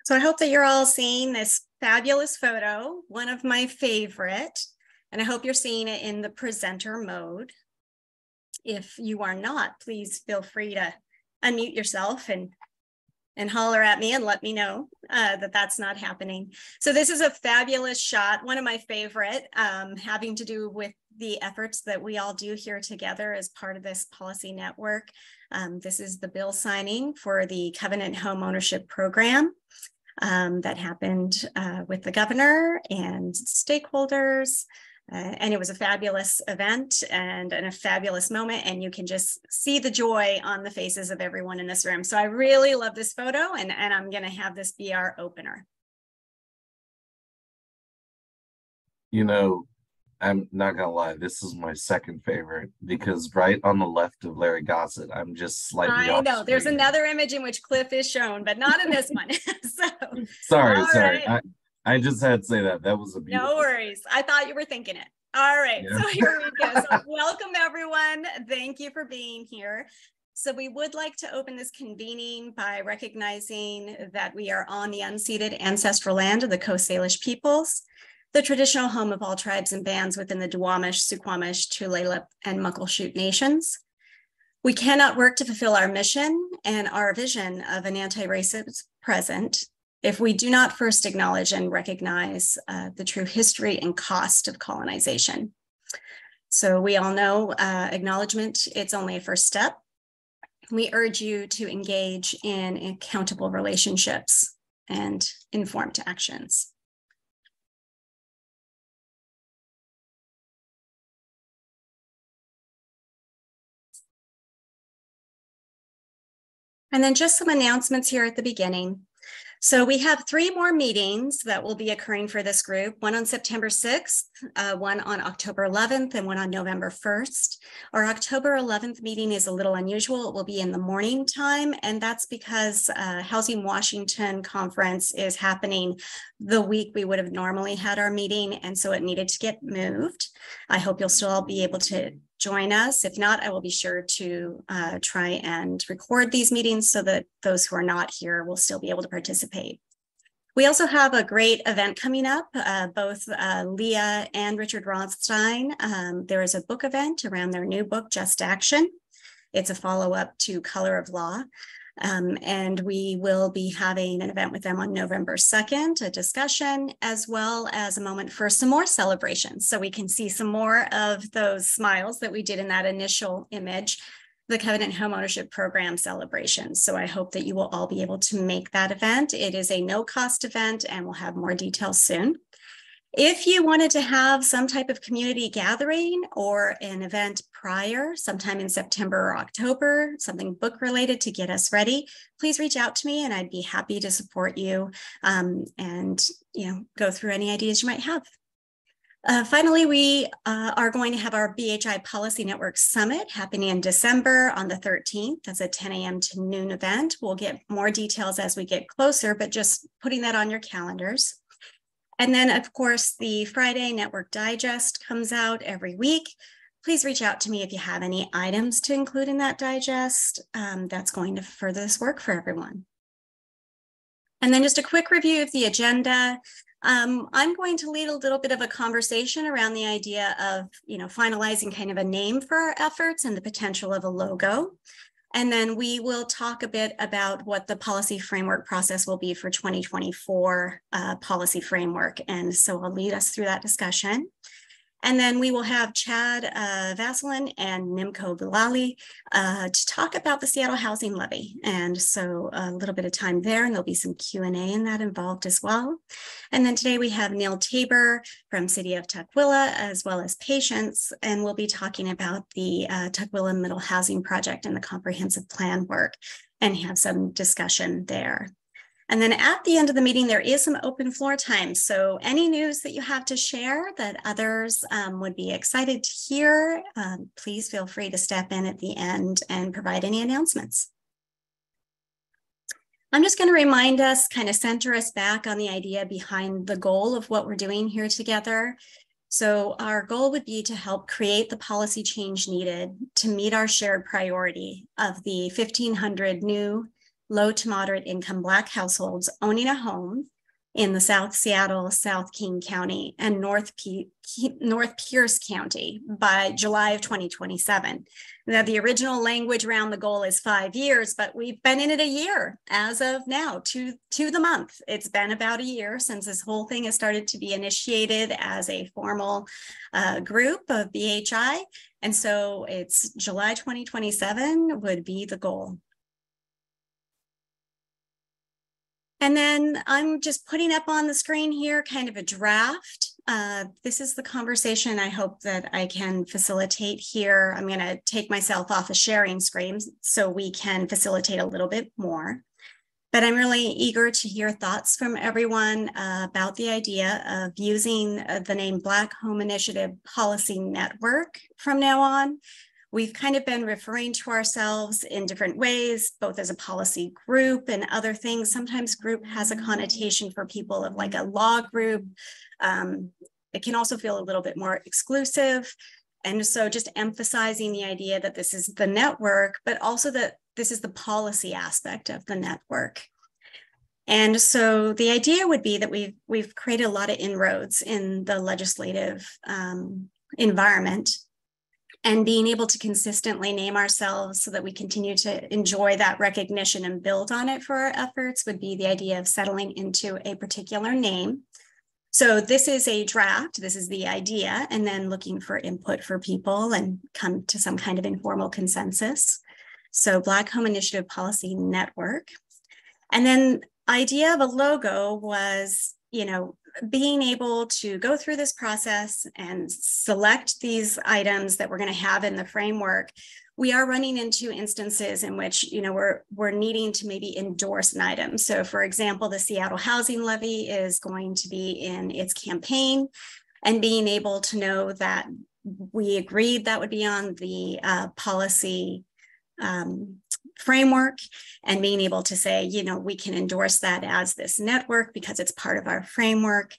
So I hope that you're all seeing this fabulous photo, one of my favorite, and I hope you're seeing it in the presenter mode. If you are not, please feel free to unmute yourself and holler at me and let me know that that's not happening. So this is a fabulous shot, one of my favorite, having to do with the efforts that we all do here together as part of this policy network. This is the bill signing for the Covenant Homeownership Program that happened with the governor and stakeholders. And it was a fabulous event and a fabulous moment, and you can just see the joy on the faces of everyone in this room. So I really love this photo, and I'm going to have this be our opener. You know, I'm not gonna lie, this is my second favorite because right on the left of Larry Gossett, I'm just slightly I off know there's screen. Another image in which Cliff is shown, but not in this one. So, sorry. Right. I just had to say that. That was a beautiful. No worries. I thought you were thinking it. All right, yeah. So here we go. So welcome everyone. Thank you for being here. So we would like to open this convening by recognizing that we are on the unceded ancestral land of the Coast Salish peoples, the traditional home of all tribes and bands within the Duwamish, Suquamish, Tulalip, and Muckleshoot nations. We cannot work to fulfill our mission and our vision of an anti-racist present if we do not first acknowledge and recognize the true history and cost of colonization. So we all know acknowledgement, it's only a first step. We urge you to engage in accountable relationships and informed actions. And then just some announcements here at the beginning. So we have 3 more meetings that will be occurring for this group, one on September 6th, one on October 11th, and one on November 1st. Our October 11th meeting is a little unusual. It will be in the morning time, and that's because Housing Washington conference is happening the week we would have normally had our meeting, and so it needed to get moved. I hope you'll still all be able to join us. If not, I will be sure to try and record these meetings so that those who are not here will still be able to participate. We also have a great event coming up. Both Leah and Richard Rothstein, there is a book event around their new book, Just Action. It's a follow-up to Color of Law. And we will be having an event with them on November 2nd, a discussion, as well as a moment for some more celebrations. So we can see some more of those smiles that we did in that initial image, the Covenant Homeownership Program celebration. So I hope that you will all be able to make that event. It is a no-cost event, and we'll have more details soon. If you wanted to have some type of community gathering or an event prior, sometime in September or October, something book related to get us ready, please reach out to me and I'd be happy to support you and go through any ideas you might have. Finally, we are going to have our BHI Policy Network Summit happening in December on the 13th. That's a 10 a.m. to noon event. We'll get more details as we get closer, but just putting that on your calendars. And then, of course, the Friday Network Digest comes out every week. Please reach out to me if you have any items to include in that digest. That's going to further this work for everyone. And then just a quick review of the agenda. I'm going to lead a little bit of a conversation around the idea of, finalizing kind of a name for our efforts and the potential of a logo. And then we will talk a bit about what the policy framework process will be for 2024 policy framework. And so I'll lead us through that discussion. And then we will have Chad Vaseline and Nimco Bilali to talk about the Seattle Housing Levy. And so a little bit of time there, and there'll be some Q&A in that involved as well. And then today we have Neil Tabor from City of Tukwila, as well as Patience, and we'll be talking about the Tukwila Middle Housing Project and the Comprehensive Plan work, and have some discussion there. And then at the end of the meeting, there is some open floor time. So any news that you have to share that others would be excited to hear, please feel free to step in at the end and provide any announcements. I'm just going to remind us, kind of center us back on the idea behind the goal of what we're doing here together. So our goal would be to help create the policy change needed to meet our shared priority of the 1,500 new low to moderate income Black households owning a home in the South Seattle, South King County, and North Pierce County by July of 2027. Now, the original language around the goal is 5 years, but we've been in it a year as of now, to the month. It's been about a year since this whole thing has started to be initiated as a formal group of BHI. And so it's July 2027 would be the goal. And then I'm just putting up on the screen here kind of a draft. This is the conversation I hope that I can facilitate here. I'm going to take myself off a sharing screen so we can facilitate a little bit more. But I'm really eager to hear thoughts from everyone about the idea of using the name Black Home Initiative Policy Network from now on. We've kind of been referring to ourselves in different ways, both as a policy group and other things. Sometimes group has a connotation for people of like a law group. It can also feel a little bit more exclusive. And so just emphasizing the idea that this is the network, but also that this is the policy aspect of the network. And so the idea would be that we've created a lot of inroads in the legislative environment, and being able to consistently name ourselves so that we continue to enjoy that recognition and build on it for our efforts would be the idea of settling into a particular name. So this is a draft, this is the idea, and then looking for input for people and come to some kind of informal consensus. So Black Home Initiative Policy Network. And then idea of a logo was, being able to go through this process and select these items that we're going to have in the framework. We are running into instances in which, we're needing to maybe endorse an item. So for example, the Seattle Housing Levy is going to be in its campaign, and being able to know that we agreed that would be on the policy framework, and being able to say, we can endorse that as this network because it's part of our framework.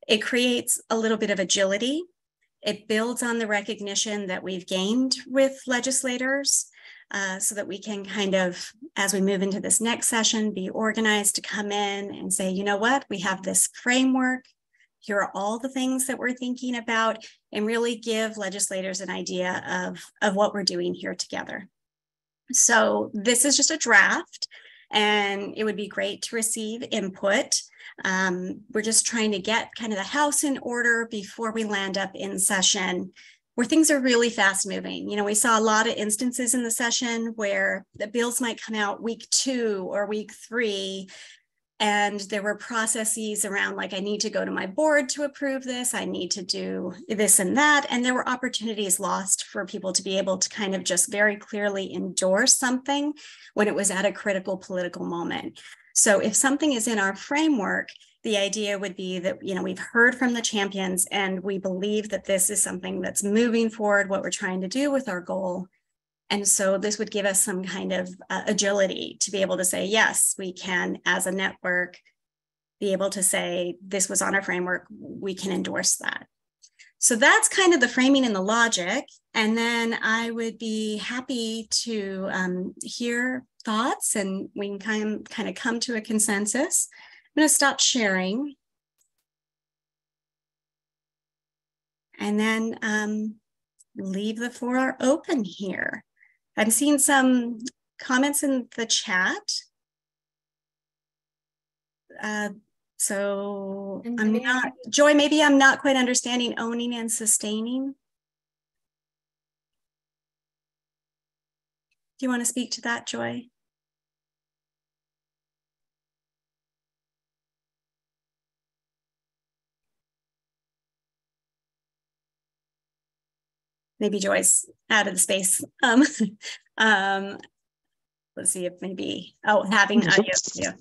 It creates a little bit of agility. It builds on the recognition that we've gained with legislators so that we can kind of, as we move into this next session, be organized to come in and say, you know what, we have this framework. Here are all the things that we're thinking about, and really give legislators an idea of what we're doing here together. So this is just a draft, and it would be great to receive input. We're just trying to get kind of the house in order before we land up in session, where things are really fast moving. We saw a lot of instances in the session where the bills might come out week 2 or week 3, and there were processes around like, I need to go to my board to approve this, I need to do this and that. And there were opportunities lost for people to be able to kind of just very clearly endorse something when it was at a critical political moment. So if something is in our framework, the idea would be that, we've heard from the champions and we believe that this is something that's moving forward, what we're trying to do with our goal. And so this would give us some kind of agility to be able to say, yes, we can, as a network, be able to say, this was on our framework, we can endorse that. So that's kind of the framing and the logic. And then I would be happy to hear thoughts, and we can kind of come to a consensus. I'm going to stop sharing. And then leave the floor open here. I'm seeing some comments in the chat. So I'm not, Joy, maybe I'm not quite understanding owning and sustaining. Do you want to speak to that, Joy? Maybe Joy's out of the space. Let's see if maybe, having audio. Yeah.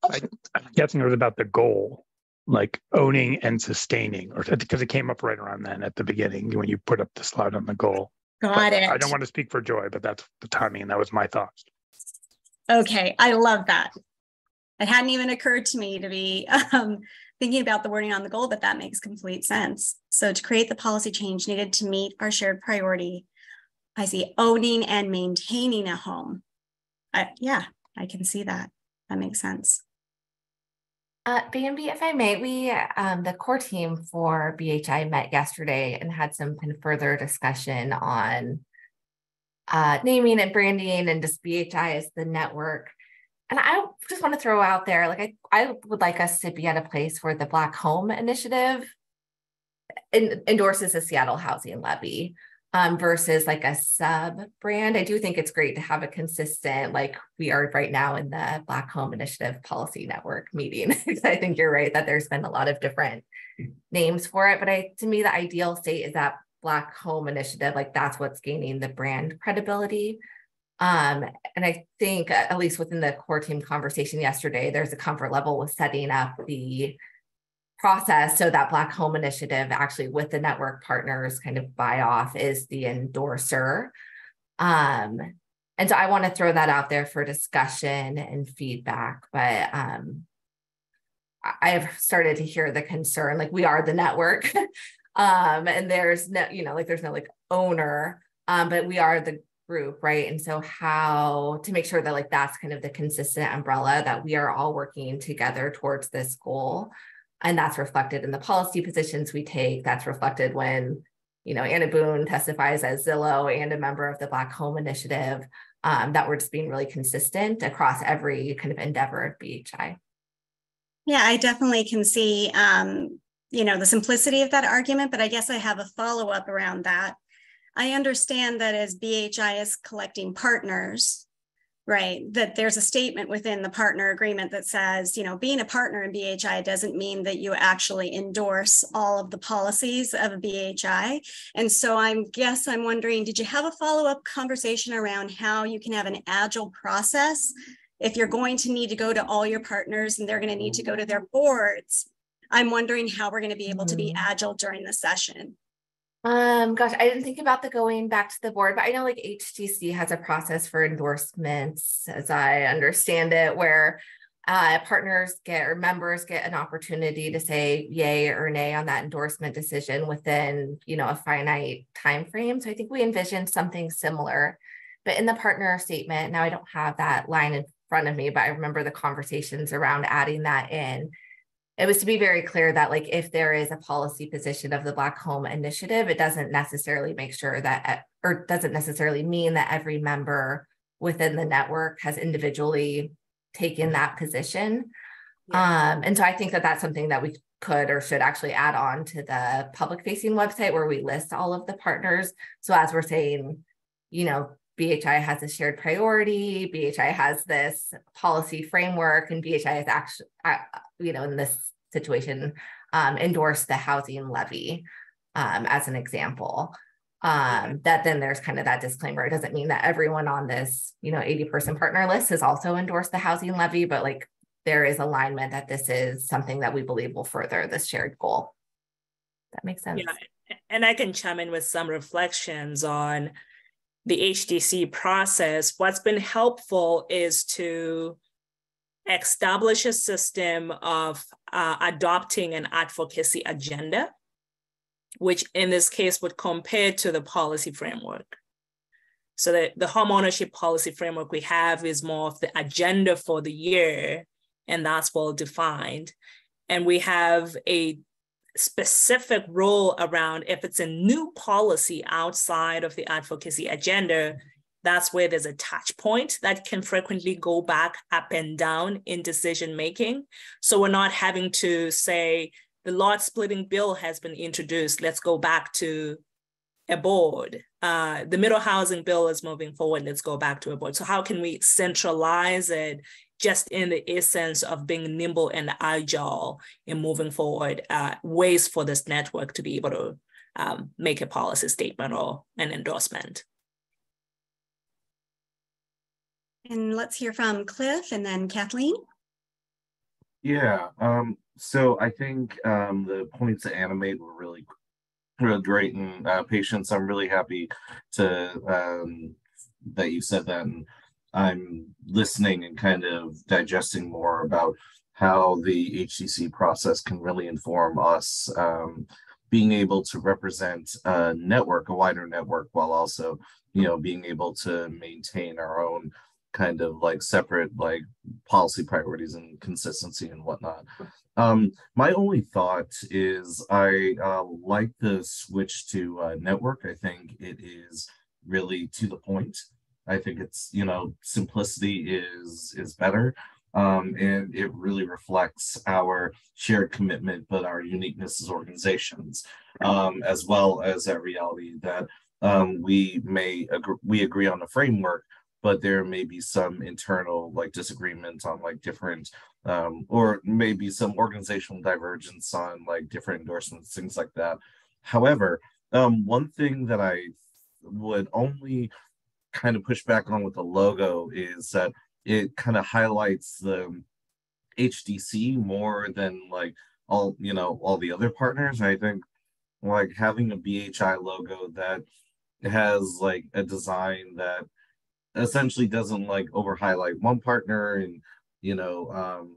I'm guessing it was about the goal, like owning and sustaining, or because it came up right around then at the beginning when you put up the slide on the goal. Got it. I don't want to speak for Joy, but that's the timing, and that was my thought. Okay, I love that. It hadn't even occurred to me to be thinking about the wording on the goal, but that makes complete sense. So to create the policy change needed to meet our shared priority, I see owning and maintaining a home. Yeah, I can see that. That makes sense. Bambi, if I may, we, the core team for BHI met yesterday and had some kind of further discussion on naming and branding and just BHI as the network. And I just want to throw out there, like, I would like us to be at a place where the Black Home Initiative endorses the Seattle Housing Levy versus like a sub brand. I do think it's great to have a consistent, like we are right now in the Black Home Initiative Policy Network meeting. I think you're right that there's been a lot of different names for it, but to me, the ideal state is that Black Home Initiative, like that's what's gaining the brand credibility. And I think at least within the core team conversation yesterday, there's a comfort level with setting up the process so that Black Home Initiative actually with the network partners kind of buy off is the endorser. And so I want to throw that out there for discussion and feedback, but I have started to hear the concern, like we are the network and there's no, there's no like owner, but we are the group, right? And so how to make sure that like that's kind of the consistent umbrella that we are all working together towards this goal. And that's reflected in the policy positions we take. That's reflected when, Anna Boone testifies as Zillow and a member of the Black Home Initiative, that we're just being really consistent across every kind of endeavor of BHI. Yeah, I definitely can see, the simplicity of that argument, but I guess I have a follow-up around that. I understand that as BHI is collecting partners, right, that there's a statement within the partner agreement that says, being a partner in BHI doesn't mean that you actually endorse all of the policies of a BHI. And so I'm wondering, did you have a follow-up conversation around how you can have an agile process if you're going to need to go to all your partners and they're going to need to go to their boards? I'm wondering how we're going to be able to be agile during the session. Gosh, I didn't think about the going back to the board, but I know like HTC has a process for endorsements, as I understand it, where partners or members get an opportunity to say yay or nay on that endorsement decision within, a finite time frame. So I think we envisioned something similar, but in the partner statement, now I don't have that line in front of me, but I remember the conversations around adding that in. It was to be very clear that like if there is a policy position of the Black Home Initiative, it doesn't necessarily doesn't necessarily mean that every member within the network has individually taken that position. Yeah. And so I think that that's something that we could or should actually add on to the public facing website where we list all of the partners. So as we're saying, BHI has a shared priority, BHI has this policy framework, and BHI is actually, in this situation, endorsed the housing levy as an example. That then there's kind of that disclaimer. It doesn't mean that everyone on this, 80-person partner list has also endorsed the housing levy, but like there is alignment that this is something that we believe will further this shared goal. That makes sense. Yeah, and I can chime in with some reflections on the HDC process. What's been helpful is to establish a system of adopting an advocacy agenda, which in this case would compare to the policy framework. So that the homeownership policy framework we have is more of the agenda for the year, and that's well defined. And we have a specific role around if it's a new policy outside of the advocacy agenda, that's where there's a touch point that can frequently go back up and down in decision making. So we're not having to say the lot splitting bill has been introduced, let's go back to a board. The middle housing bill is moving forward, let's go back to a board. So how can we centralize it just in the essence of being nimble and agile in moving forward, ways for this network to be able to make a policy statement or an endorsement. And let's hear from Cliff and then Kathleen. Yeah, so I think the points that Anna made were really great, and Patience, I'm really happy to that you said that, and I'm listening and kind of digesting more about how the HCC process can really inform us being able to represent a network, a wider network, while also, being able to maintain our own kind of like separate like policy priorities and consistency and whatnot. My only thought is I like the switch to network. I think it is really to the point. I think it's, you know, simplicity is better. And it really reflects our shared commitment, but our uniqueness as organizations, as well as that reality that we agree on the framework, but there may be some internal like disagreements on like different or maybe some organizational divergence on like different endorsements, things like that. However, one thing that I would only kind of push back on with the logo is that it kind of highlights the HDC more than like all, you know, all the other partners. I think like having a BHI logo that has like a design that essentially doesn't like over highlight one partner and, you know,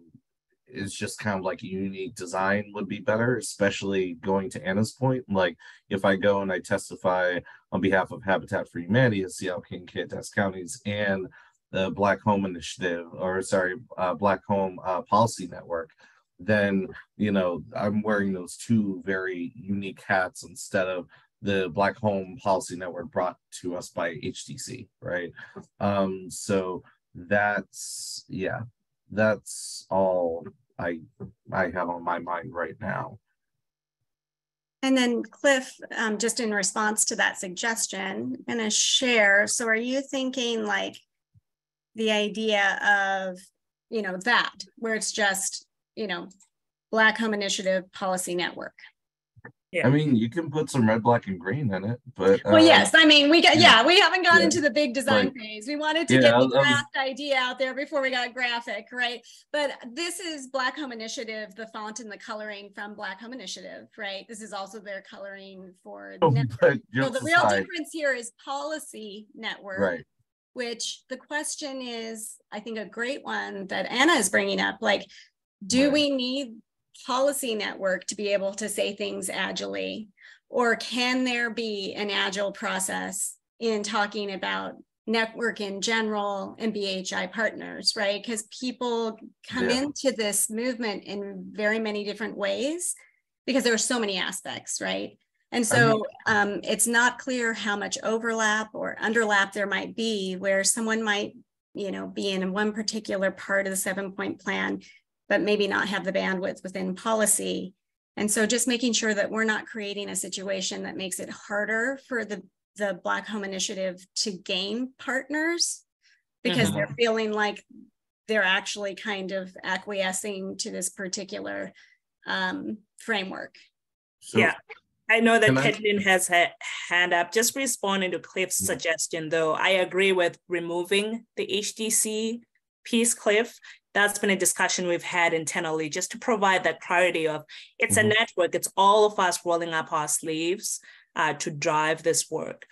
it's just kind of like a unique design would be better, especially going to Anna's point. Like if I go and I testify on behalf of Habitat for Humanity of Seattle, King, Kittitas counties and the Black Home Initiative, or sorry, Black Home Policy Network, then, you know, I'm wearing those two very unique hats instead of the Black Home Policy Network brought to us by HTC, right? So that's, yeah, that's all I have on my mind right now. And then Cliff, just in response to that suggestion, I'm gonna share. So are you thinking like the idea of, you know, that where it's just, you know, Black Home Initiative Policy Network? Yeah. I mean, you can put some red, black, and green in it, but well, yes, I mean, we got, yeah, we haven't gone yeah, into the big design like, phase. We wanted to get the draft idea out there before we got graphic, right? But this is Black Home Initiative, the font and the coloring from Black Home Initiative, right? This is also their coloring for the network. So the real difference here is policy network, right? Which the question is, I think, a great one that Anna is bringing up, like, do we need policy network to be able to say things agilely, or can there be an agile process in talking about network in general and BHI partners, right? Because people come into this movement in very many different ways because there are so many aspects, right? And so it's not clear how much overlap or underlap there might be, where someone might, you know, be in one particular part of the 7-point plan, but maybe not have the bandwidth within policy. And so just making sure that we're not creating a situation that makes it harder for the Black Home Initiative to gain partners because they're feeling like they're actually kind of acquiescing to this particular framework. So, yeah, I know that Caitlin has a hand up. Just responding to Cliff's suggestion, though, I agree with removing the HDC piece, Cliff. That's been a discussion we've had internally, just to provide that clarity of it's a network. It's all of us rolling up our sleeves to drive this work.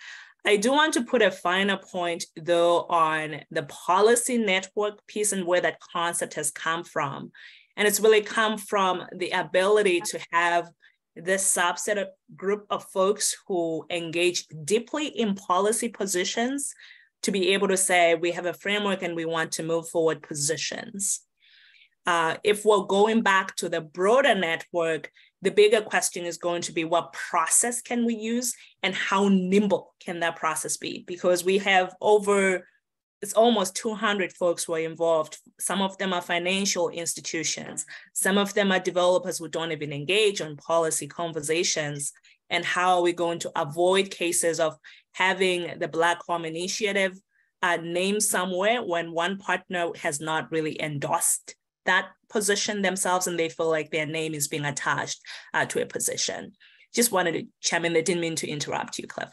I do want to put a finer point, though, on the policy network piece and where that concept has come from. And it's really come from the ability to have this subset of group of folks who engage deeply in policy positions to be able to say, we have a framework and we want to move forward positions. If we're going back to the broader network, the bigger question is going to be what process can we use and how nimble can that process be? Because we have it's almost 200 folks who are involved. Some of them are financial institutions. Some of them are developers who don't even engage on policy conversations. And how are we going to avoid cases of having the Black Home Initiative named somewhere when one partner has not really endorsed that position themselves and they feel like their name is being attached to a position. Just wanted to chime in. I didn't mean to interrupt you, Cliff.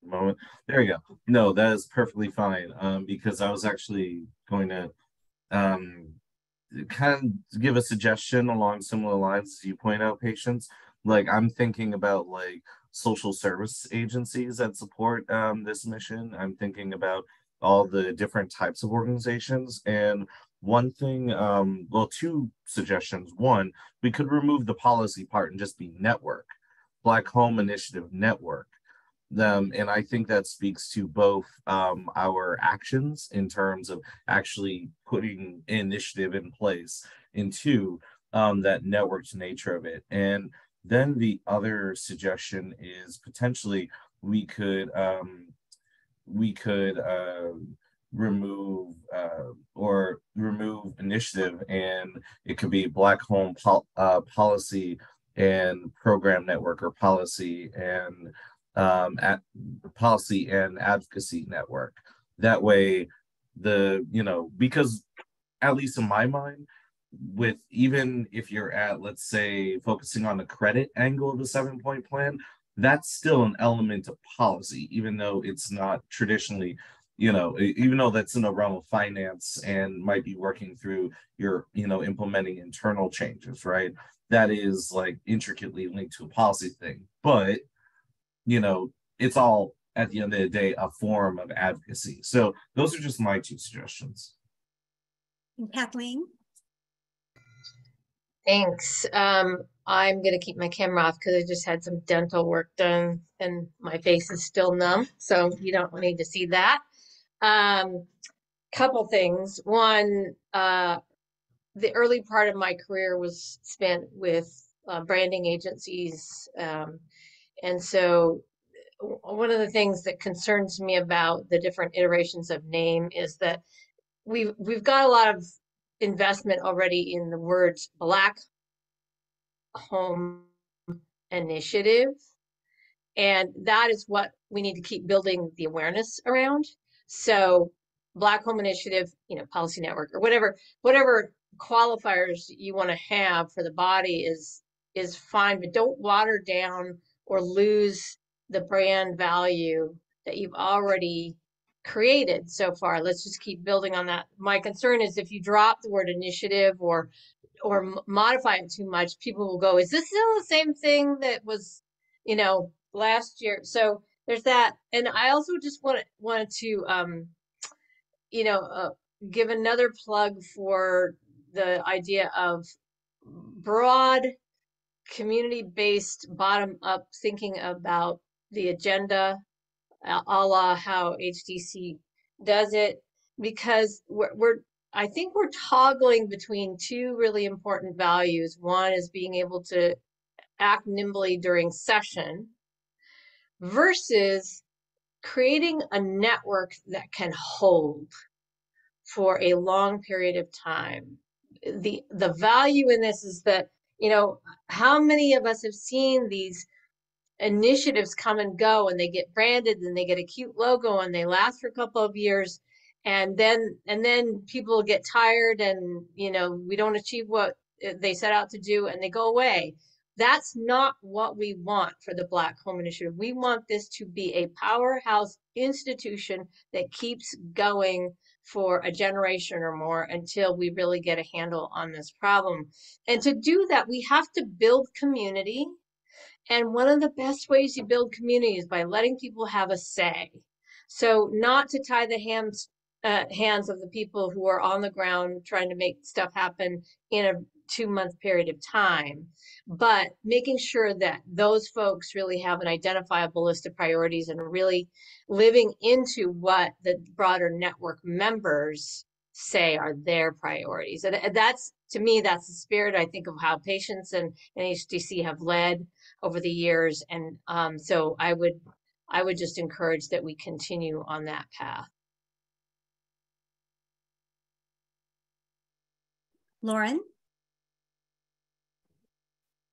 Moment. There you go. No, that is perfectly fine. Because I was actually going to kind of give a suggestion along similar lines as you point out, Patience. Like I'm thinking about like social service agencies that support this mission. I'm thinking about all the different types of organizations. And one thing, well, two suggestions. One, we could remove the policy part and just be network, Black Home Initiative Network. And I think that speaks to both our actions in terms of actually putting initiative in place, and two, that networked nature of it. And then the other suggestion is potentially we could remove initiative, and it could be Black Home Policy and Program Network, or Policy and Policy and Advocacy Network. That way, because at least in my mind, with even if you're at, let's say, focusing on the credit angle of the 7-point plan, that's still an element of policy, even though it's not traditionally, even though that's in the realm of finance and might be working through your, implementing internal changes, right? That is like intricately linked to a policy thing. But, it's all at the end of the day a form of advocacy. So those are just my 2 suggestions. And Kathleen? Thanks. I'm going to keep my camera off because I just had some dental work done and my face is still numb, so you don't need to see that. Couple things. One, the early part of my career was spent with branding agencies. And so one of the things that concerns me about the different iterations of name is that we've got a lot of investment already in the words Black Home Initiative, and that is what we need to keep building the awareness around. So Black Home Initiative, Policy Network, or whatever qualifiers you want to have for the body is fine, but don't water down or lose the brand value that you've already created so far. Let's just keep building on that. My concern is if you drop the word initiative or modify it too much, people will go, is this still the same thing that was, last year? So there's that. And I also just wanted to, give another plug for the idea of broad community-based bottom-up thinking about the agenda, a la how HDC does it, because I think we're toggling between 2 really important values. One is being able to act nimbly during session versus creating a network that can hold for a long period of time. The value in this is that, how many of us have seen these initiatives come and go, and they get branded and they get a cute logo and they last for a couple of years, and then people get tired and we don't achieve what they set out to do and they go away. That's not what we want for the Black Home Initiative. We want this to be a powerhouse institution that keeps going for a generation or more until we really get a handle on this problem. And to do that, we have to build community. And one of the best ways you build community is by letting people have a say. So not to tie the hands of the people who are on the ground trying to make stuff happen in a 2-month period of time, but making sure that those folks really have an identifiable list of priorities and really living into what the broader network members say are their priorities. And that's, to me, that's the spirit, I think, of how patients and HDC have led over the years. And so I would just encourage that we continue on that path. Lauren?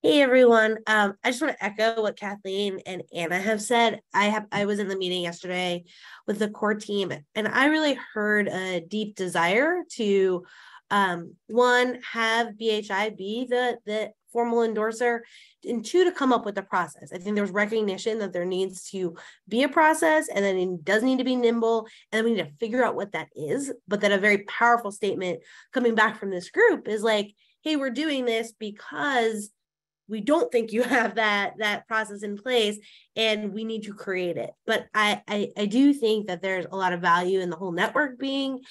Hey everyone. I just want to echo what Kathleen and Anna have said. I was in the meeting yesterday with the core team, and I really heard a deep desire to one, have BHI be the formal endorser, and 2, to come up with a process. I think there's recognition that there needs to be a process, and then it does need to be nimble, and then we need to figure out what that is. But that a very powerful statement coming back from this group is like, hey, we're doing this because we don't think you have that process in place, and we need to create it. But I do think that there's a lot of value in the whole network being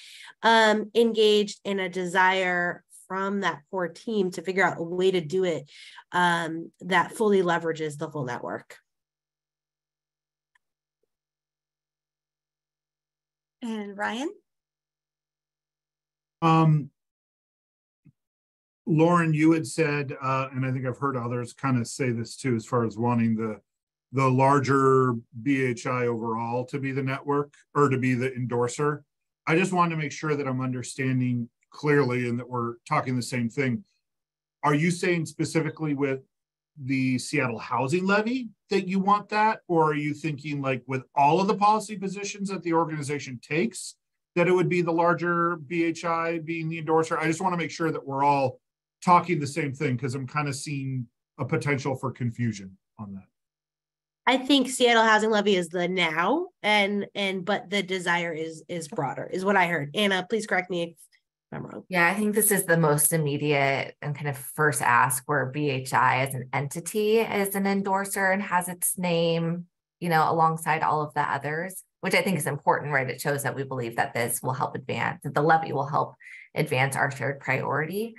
engaged, in a desire from that core team to figure out a way to do it that fully leverages the whole network. And Ryan? Lauren, you had said, and I think I've heard others kind of say this too, as far as wanting the larger BHI overall to be the network or to be the endorser. I just wanted to make sure that I'm understanding clearly and that we're talking the same thing. Are you saying specifically with the Seattle Housing Levy that you want that? Or are you thinking like with all of the policy positions that the organization takes, that it would be the larger BHI being the endorser? I just want to make sure that we're all talking the same thing, because I'm kind of seeing a potential for confusion on that. I think Seattle Housing Levy is the now, but the desire is broader, is what I heard. Anna, please correct me if I'm wrong. Yeah, I think this is the most immediate and kind of first ask where BHI as an entity is an endorser and has its name, alongside all of the others, which I think is important, right? It shows that we believe that this will help advance, that the levy will help advance our shared priority.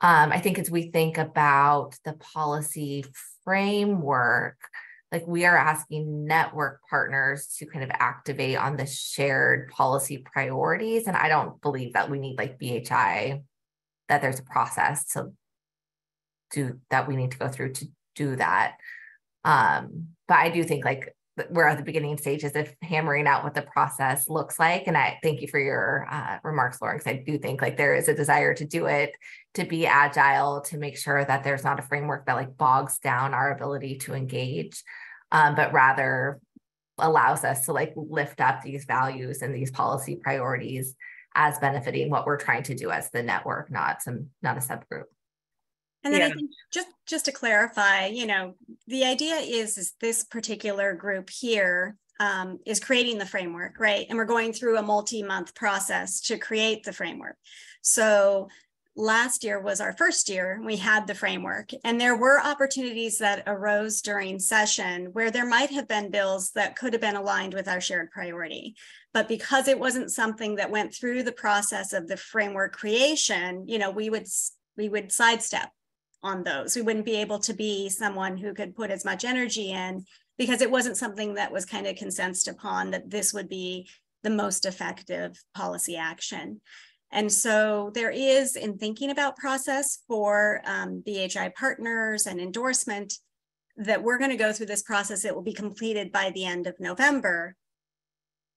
I think as we think about the policy framework, like we are asking network partners to kind of activate on the shared policy priorities. And I don't believe that we need like BHI, that there's a process to do that we need to go through to do that. But I do think like we're at the beginning stages of hammering out what the process looks like. And I thank you for your remarks, Lauren, because I do think like there is a desire to do it, to be agile, to make sure that there's not a framework that like bogs down our ability to engage, but rather allows us to like lift up these values and these policy priorities as benefiting what we're trying to do as the network, not a subgroup. And then I think just to clarify, the idea is this particular group here is creating the framework, right? And we're going through a multi-month process to create the framework. So last year was our first year we had the framework, and there were opportunities that arose during session where there might have been bills that could have been aligned with our shared priority. But because it wasn't something that went through the process of the framework creation, we would sidestep on those. We wouldn't be able to be someone who could put as much energy in, because it wasn't something that was kind of consensus upon that this would be the most effective policy action. And so there is, in thinking about process for BHI partners and endorsement, that we're going to go through this process. It will be completed by the end of November,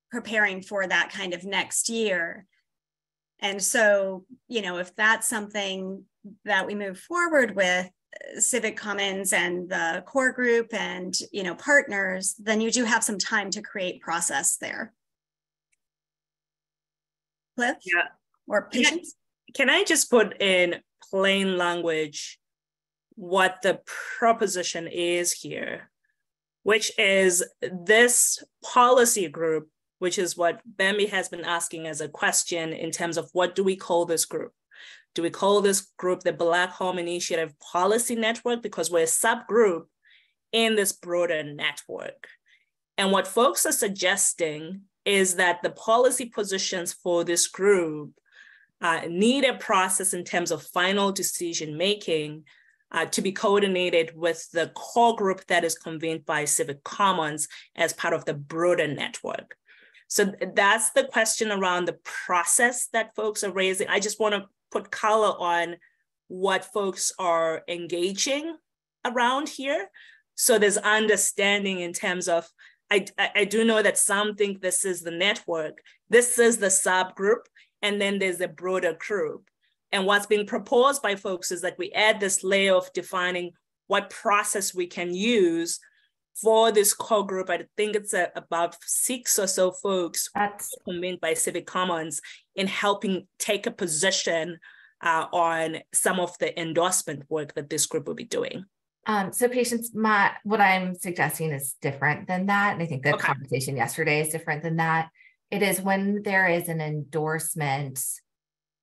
preparing for that kind of next year. And so, if that's something that we move forward with, Civic Commons and the core group and, partners, then you do have some time to create process there. Cliff? Yeah. Or patience? Can I just put in plain language what the proposition is here, which is this policy group, which is what Bambi has been asking as a question in terms of what do we call this group? Do we call this group the Black Home Initiative Policy Network? Because we're a subgroup in this broader network. And what folks are suggesting is that the policy positions for this group need a process in terms of final decision-making to be coordinated with the core group that is convened by Civic Commons as part of the broader network. So that's the question around the process that folks are raising. I just want to put color on what folks are engaging around here. So there's understanding in terms of, I do know that some think this is the network, this is the subgroup, and then there's a broader group. And what's being proposed by folks is that we add this layer of defining what process we can use for this core group. I think it's about 6 or so folks convened by Civic Commons in helping take a position on some of the endorsement work that this group will be doing. So patients, what I'm suggesting is different than that. And I think the conversation yesterday is different than that. It is when there is an endorsement,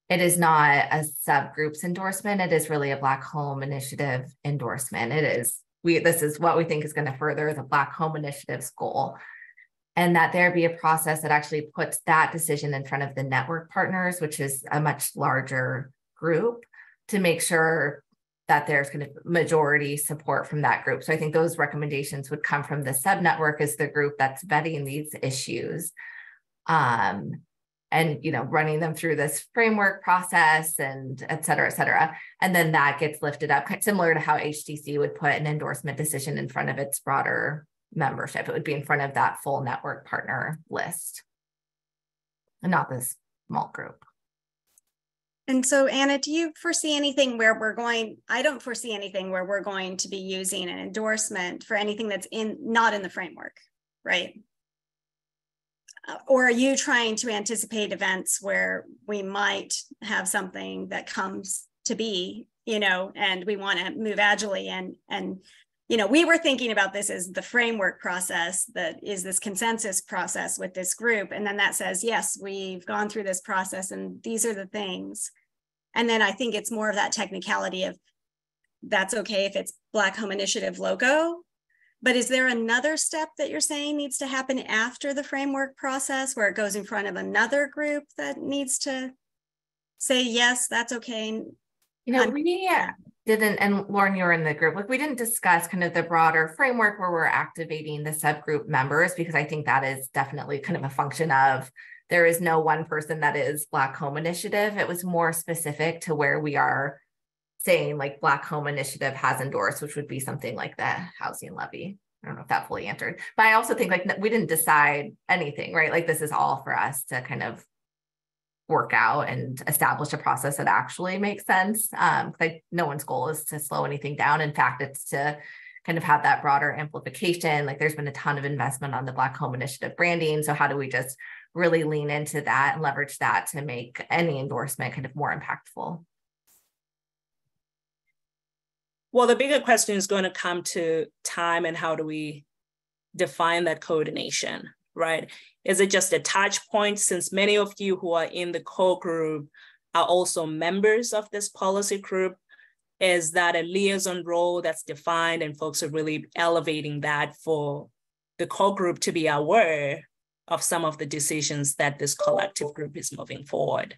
it is not a subgroup's endorsement. It is really a Black Home Initiative endorsement. This is what we think is going to further the Black Home Initiative's goal. And that there be a process that actually puts that decision in front of the network partners, which is a much larger group, to make sure that there's kind of majority support from that group. So I think those recommendations would come from the subnetwork as the group that's vetting these issues. and, you know, running them through this framework process and et cetera, et cetera. And then that gets lifted up, similar to how HTC would put an endorsement decision in front of its broader membership. It would be in front of that full network partner list and not this small group. And so, Anna, do you foresee anything where we're going? I don't foresee anything where we're going to be using an endorsement for anything that's not in the framework, right? Or are you trying to anticipate events where we might have something that comes to be, you know, and we want to move agilely and you know, we were thinking about this as the framework process that is this consensus process with this group. And then that says, yes, we've gone through this process and these are the things. And then I think it's more of that technicality of that's okay if it's Black Home Initiative logo. But is there another step that you're saying needs to happen after the framework process where it goes in front of another group that needs to say, yes, that's okay? You know, we didn't, and Lauren, you were in the group, like we didn't discuss kind of the broader framework where we're activating the subgroup members, because I think that is definitely kind of a function of there is no one person that is Black Home Initiative. It was more specific to where we are saying like Black Home Initiative has endorsed, which would be something like the housing levy. I don't know if that fully answered, but I also think like we didn't decide anything, right? Like this is all for us to kind of work out and establish a process that actually makes sense. Like no one's goal is to slow anything down. In fact, it's to kind of have that broader amplification. Like there's been a ton of investment on the Black Home Initiative branding. So how do we just really lean into that and leverage that to make any endorsement kind of more impactful? Well, the bigger question is going to come to time and how do we define that coordination, right? Is it just a touch point, since many of you who are in the core group are also members of this policy group? Is that a liaison role that's defined and folks are really elevating that for the core group to be aware of some of the decisions that this collective group is moving forward?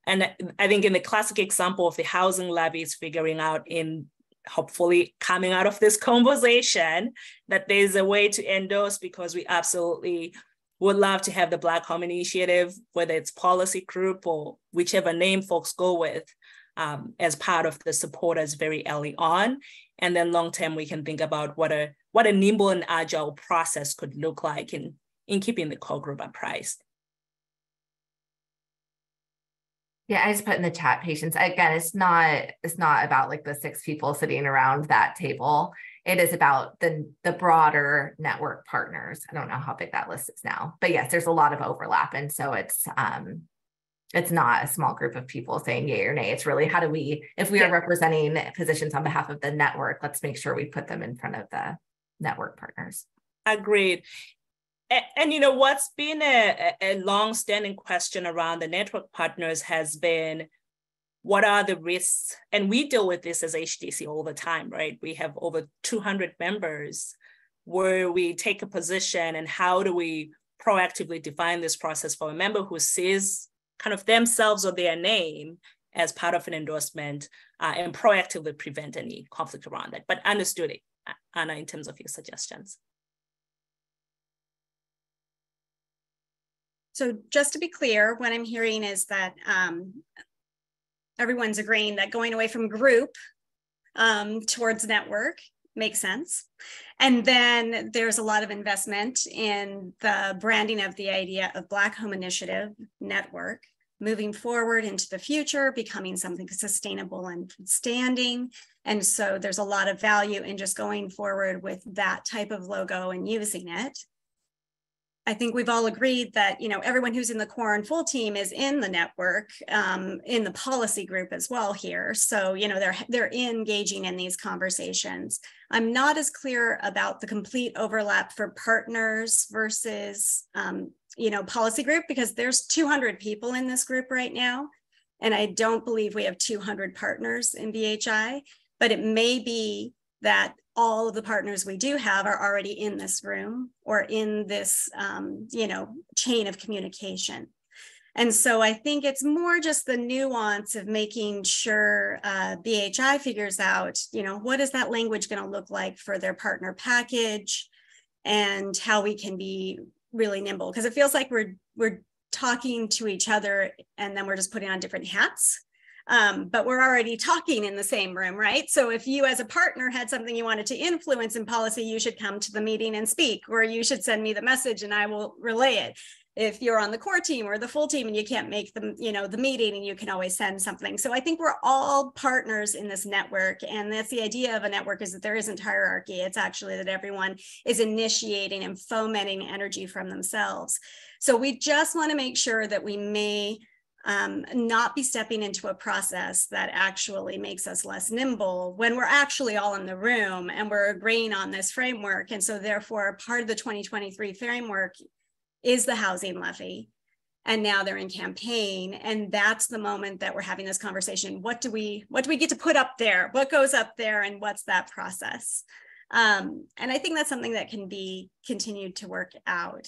And I think in the classic example of the housing levy is figuring out in hopefully coming out of this conversation that there's a way to endorse, because we absolutely would love to have the Black Home Initiative, whether it's policy group or whichever name folks go with, as part of the supporters very early on. And then long term, we can think about what a nimble and agile process could look like in keeping the core group apprised. Yeah, I just put in the chat, patience. Again, it's not about like the 6 people sitting around that table. It is about the broader network partners. I don't know how big that list is now, but yes, there's a lot of overlap. And so it's not a small group of people saying yay or nay. It's really how do we, if we are representing positions on behalf of the network, let's make sure we put them in front of the network partners. Agreed. And you know, what's been a long-standing question around the network partners has been, what are the risks? And we deal with this as HDC all the time, right? We have over 200 members where we take a position, and how do we proactively define this process for a member who sees kind of themselves or their name as part of an endorsement, and proactively prevent any conflict around it. But understood it, Anna, in terms of your suggestions. So just to be clear, what I'm hearing is that everyone's agreeing that going away from group towards network makes sense. And then there's a lot of investment in the branding of the idea of Black Home Initiative network, moving forward into the future, becoming something sustainable and standing. And so there's a lot of value in just going forward with that type of logo and using it. I think we've all agreed that, you know, everyone who's in the core and full team is in the network, in the policy group as well here. So, you know, they're engaging in these conversations. I'm not as clear about the complete overlap for partners versus, you know, policy group, because there's 200 people in this group right now. And I don't believe we have 200 partners in BHI, but it may be that all of the partners we do have are already in this room or in this, you know, chain of communication. And so I think it's more just the nuance of making sure BHI figures out, you know, what is that language going to look like for their partner package, and how we can be really nimble, because it feels like we're we're talking to each other and then we're just putting on different hats. But we're already talking in the same room, right? So if you as a partner had something you wanted to influence in policy, you should come to the meeting and speak, or you should send me the message and I will relay it. If you're on the core team or the full team and you can't make the, the meeting, and you can always send something. So I think we're all partners in this network. And that's the idea of a network, is that there isn't hierarchy. It's actually that everyone is initiating and fomenting energy from themselves. So we just want to make sure that we may not be stepping into a process that actually makes us less nimble when we're actually all in the room and we're agreeing on this framework. And so therefore, part of the 2023 framework is the housing levy. And now they're in campaign. And that's the moment that we're having this conversation. What do we get to put up there? What goes up there? And what's that process? And I think that's something that can be continued to work out.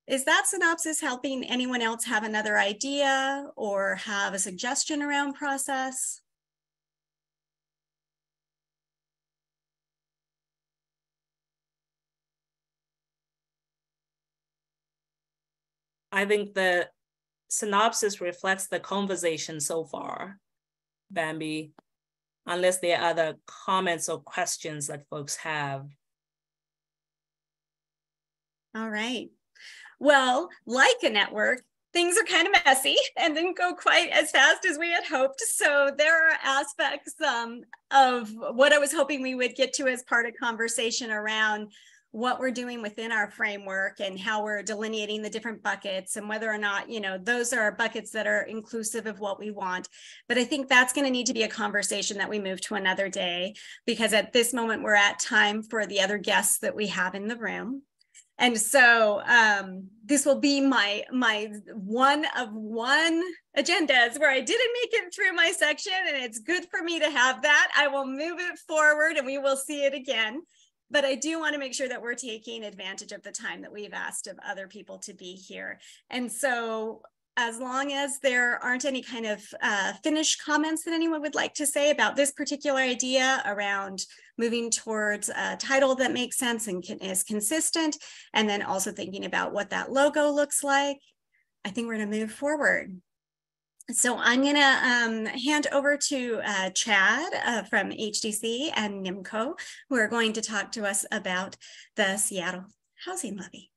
Is that synopsis helping anyone else have another idea or have a suggestion around process? I think the synopsis reflects the conversation so far, Bambi, unless there are other comments or questions that folks have. All right. Well, like a network, things are kind of messy and didn't go quite as fast as we had hoped. So there are aspects of what I was hoping we would get to as part of conversation around what we're doing within our framework and how we're delineating the different buckets and whether or not, those are buckets that are inclusive of what we want. But I think that's going to need to be a conversation that we move to another day, because at this moment, we're at time for the other guests that we have in the room. And so this will be my one of one agendas where I didn't make it through my section, and it's good for me to have that. I will move it forward and we will see it again. But I do want to make sure that we're taking advantage of the time that we've asked of other people to be here. And so as long as there aren't any kind of finished comments that anyone would like to say about this particular idea around moving towards a title that makes sense and is consistent, and then also thinking about what that logo looks like, I think we're going to move forward. So I'm going to hand over to Chad from HDC and NIMCO, who are going to talk to us about the Seattle Housing Levy.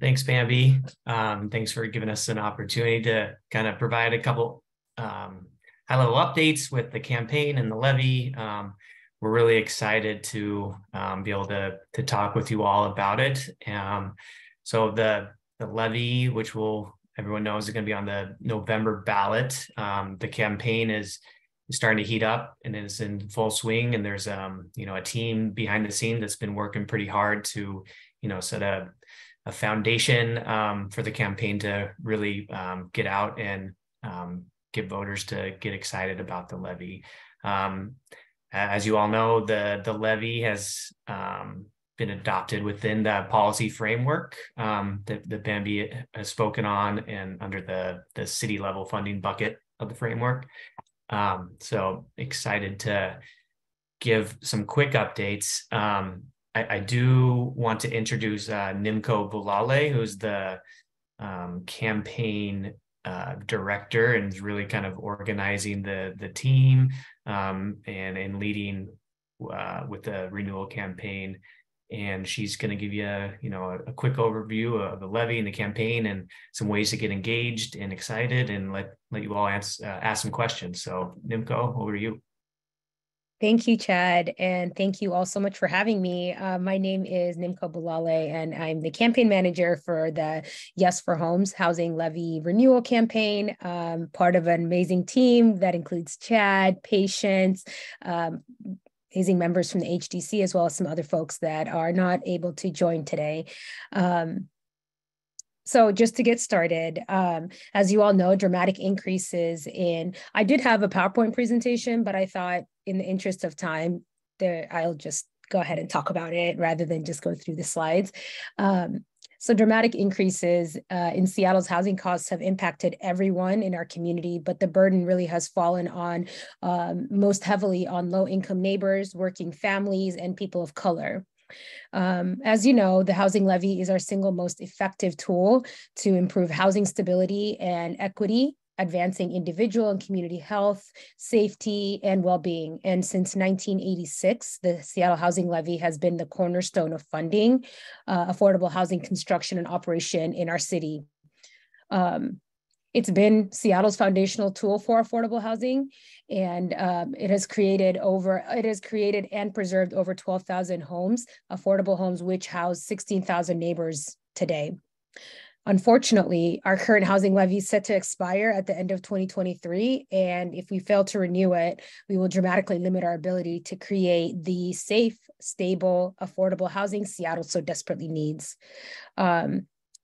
Thanks, Bambi. Thanks for giving us an opportunity to kind of provide a couple high-level updates with the campaign and the levy. We're really excited to be able to talk with you all about it. So the levy, which everyone knows is going to be on the November ballot. The campaign is starting to heat up and is in full swing. And there's a team behind the scenes that's been working pretty hard to set a foundation for the campaign to really get out and get voters to get excited about the levy. As you all know, the levy has been adopted within the policy framework that Bambi has spoken on, and under the city level funding bucket of the framework. So excited to give some quick updates. I do want to introduce Nimco Bulale, who's the campaign director and is really kind of organizing the team and leading with the renewal campaign. And she's going to give you a quick overview of the levy and the campaign and some ways to get engaged and excited, and let you all ask some questions. So Nimco, over to you. Thank you, Chad, and thank you all so much for having me. My name is Nimco Bulale, and I'm the campaign manager for the Yes for Homes Housing Levy Renewal Campaign, part of an amazing team that includes Chad, Patience, amazing members from the HDC, as well as some other folks that are not able to join today. So just to get started, as you all know, dramatic increases I did have a PowerPoint presentation, but I thought in the interest of time, I'll just go ahead and talk about it rather than just go through the slides. So dramatic increases in Seattle's housing costs have impacted everyone in our community, but the burden really has fallen on most heavily on low-income neighbors, working families, and people of color. As you know, the housing levy is our single most effective tool to improve housing stability and equity, advancing individual and community health, safety, and well-being. And since 1986, the Seattle Housing Levy has been the cornerstone of funding affordable housing construction and operation in our city. It's been Seattle's foundational tool for affordable housing, and it has created and preserved over 12,000 homes, affordable homes, which house 16,000 neighbors today. Unfortunately, our current housing levy is set to expire at the end of 2023, and if we fail to renew it, we will dramatically limit our ability to create the safe, stable, affordable housing Seattle so desperately needs.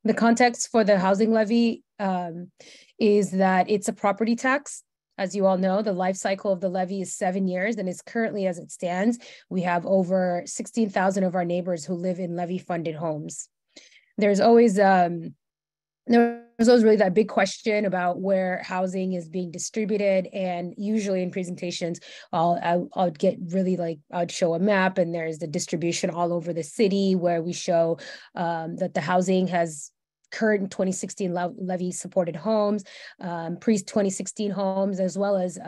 The context for the housing levy is that it's a property tax. As you all know, the life cycle of the levy is 7 years, and it's currently, as it stands, we have over 16,000 of our neighbors who live in levy-funded homes. There's always really that big question about where housing is being distributed, and usually in presentations, I'd get really I'd show a map, and there's the distribution all over the city where we show that the housing has current 2016 levy supported homes, pre-2016 homes, as well as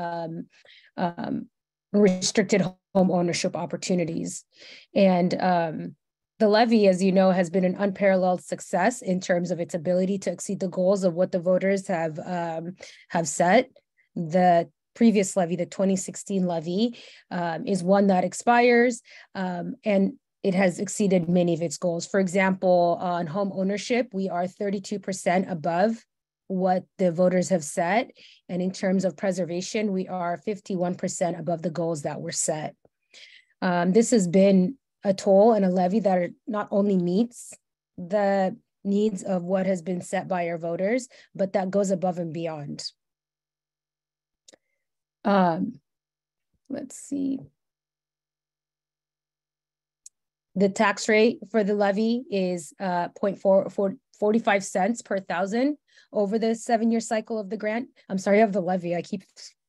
restricted home ownership opportunities. And the levy, as you know, has been an unparalleled success in terms of its ability to exceed the goals of what the voters have set. The previous levy, the 2016 levy, is one that expires, and it has exceeded many of its goals. For example, on home ownership, we are 32% above what the voters have set. And in terms of preservation, we are 51% above the goals that were set. This has been a toll and a levy that not only meets the needs of what has been set by our voters, but that goes above and beyond. Let's see. The tax rate for the levy is 0.45 cents per thousand over the 7-year cycle of the grant. I'm sorry, of the levy. I keep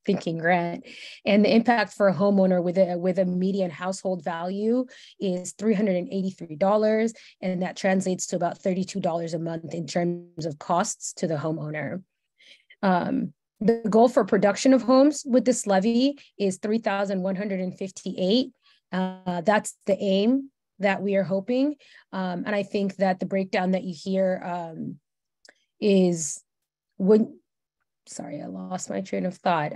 thinking grant. And the impact for a homeowner with a median household value is $383, and that translates to about $32 a month in terms of costs to the homeowner. The goal for production of homes with this levy is 3,158. That's the aim that we are hoping. And I think that the breakdown that you hear is when, sorry, I lost my train of thought.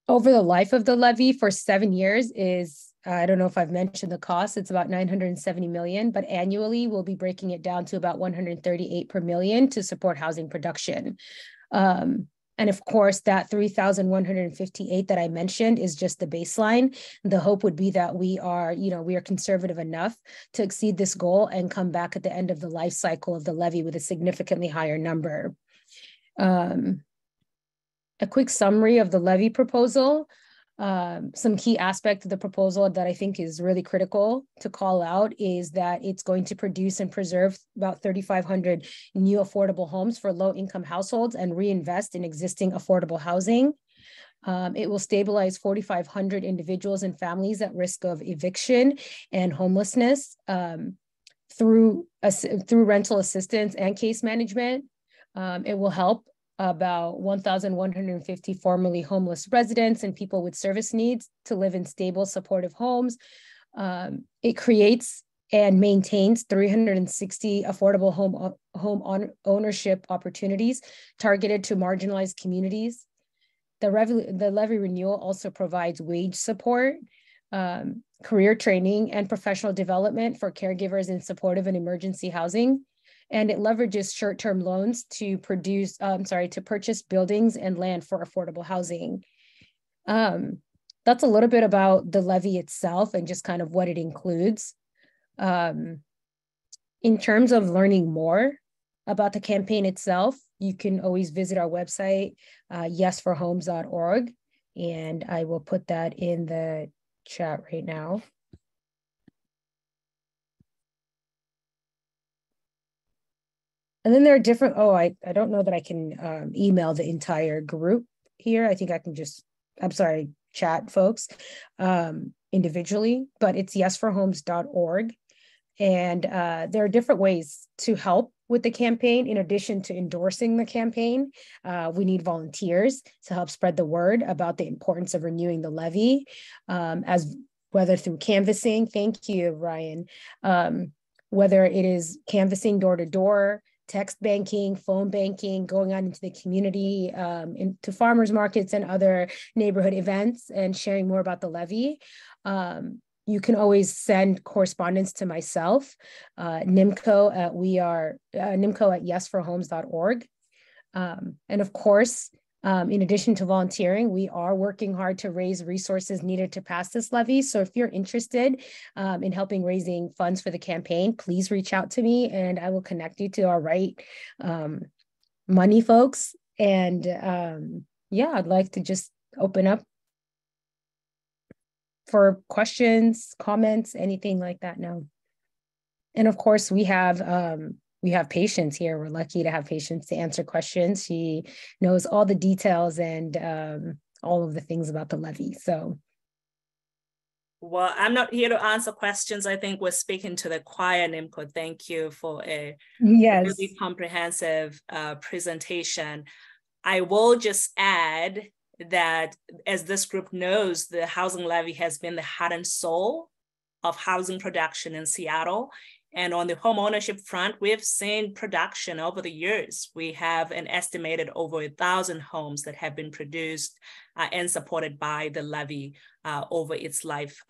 Over the life of the levy for 7 years is, I don't know if I've mentioned the cost, it's about $970 million, but annually we'll be breaking it down to about $138 per million to support housing production. And of course, that 3,158 that I mentioned is just the baseline. The hope would be that we are conservative enough to exceed this goal and come back at the end of the life cycle of the levy with a significantly higher number. A quick summary of the levy proposal. Some key aspect of the proposal that I think is really critical to call out is that it's going to produce and preserve about 3,500 new affordable homes for low-income households and reinvest in existing affordable housing. It will stabilize 4,500 individuals and families at risk of eviction and homelessness through rental assistance and case management. It will help about 1,150 formerly homeless residents and people with service needs to live in stable, supportive homes. It creates and maintains 360 affordable home ownership opportunities targeted to marginalized communities. The levy renewal also provides wage support, career training, and professional development for caregivers in supportive and emergency housing. And it leverages short-term loans to purchase buildings and land for affordable housing. That's a little bit about the levy itself and just kind of what it includes. In terms of learning more about the campaign itself, you can always visit our website, yesforhomes.org, and I will put that in the chat right now. And then there are different, I don't know that I can email the entire group here. I think I can just, I'm sorry, chat folks individually, but it's yesforhomes.org. And there are different ways to help with the campaign. In addition to endorsing the campaign, we need volunteers to help spread the word about the importance of renewing the levy, as whether through canvassing, thank you, Ryan, whether it is canvassing door to door, text banking, phone banking, going out into the community, into farmers markets and other neighborhood events, and sharing more about the levy. You can always send correspondence to myself, Nimco at yesforhomes.org. And of course, in addition to volunteering, we are working hard to raise resources needed to pass this levy. So if you're interested in helping raising funds for the campaign, please reach out to me and I will connect you to our right money folks. And yeah, I'd like to just open up for questions, comments, anything like that now. And of course, we have Patience here. We're lucky to have Patience to answer questions. She knows all the details and all of the things about the levy. So, well, I'm not here to answer questions. I think we're speaking to the choir, Nimco. Thank you for a really comprehensive presentation. I will just add that, as this group knows, the housing levy has been the heart and soul of housing production in Seattle. And on the home ownership front, we've seen production over the years. We have an estimated over 1,000 homes that have been produced and supported by the levy over its life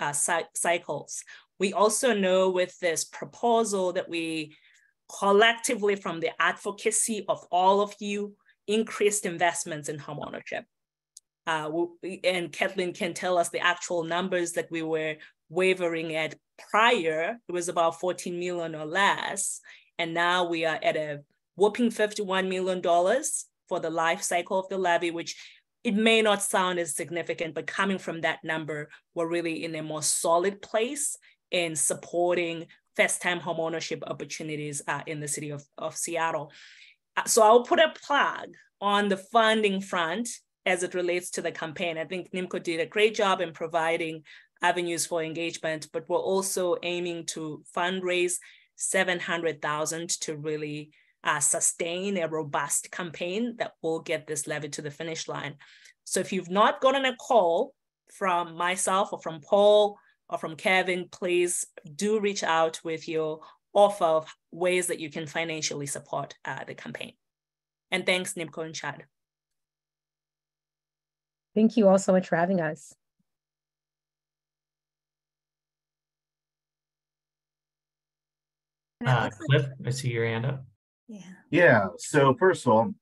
cycles. We also know with this proposal that we collectively, from the advocacy of all of you, increased investments in home ownership. And Kathleen can tell us the actual numbers that we were wavering at prior. It was about 14 million or less. And now we are at a whopping $51 million for the life cycle of the levy, which it may not sound as significant, but coming from that number, we're really in a more solid place in supporting first-time home ownership opportunities in the city of Seattle. So I'll put a plug on the funding front as it relates to the campaign. I think Nimco did a great job in providing avenues for engagement, but we're also aiming to fundraise $700,000 to really sustain a robust campaign that will get this levy to the finish line. So if you've not gotten a call from myself or from Paul or from Kevin, please do reach out with your offer of ways that you can financially support the campaign. And thanks, Nimco and Chad. Thank you all so much for having us. Cliff, I see your hand up. Yeah. So first of all,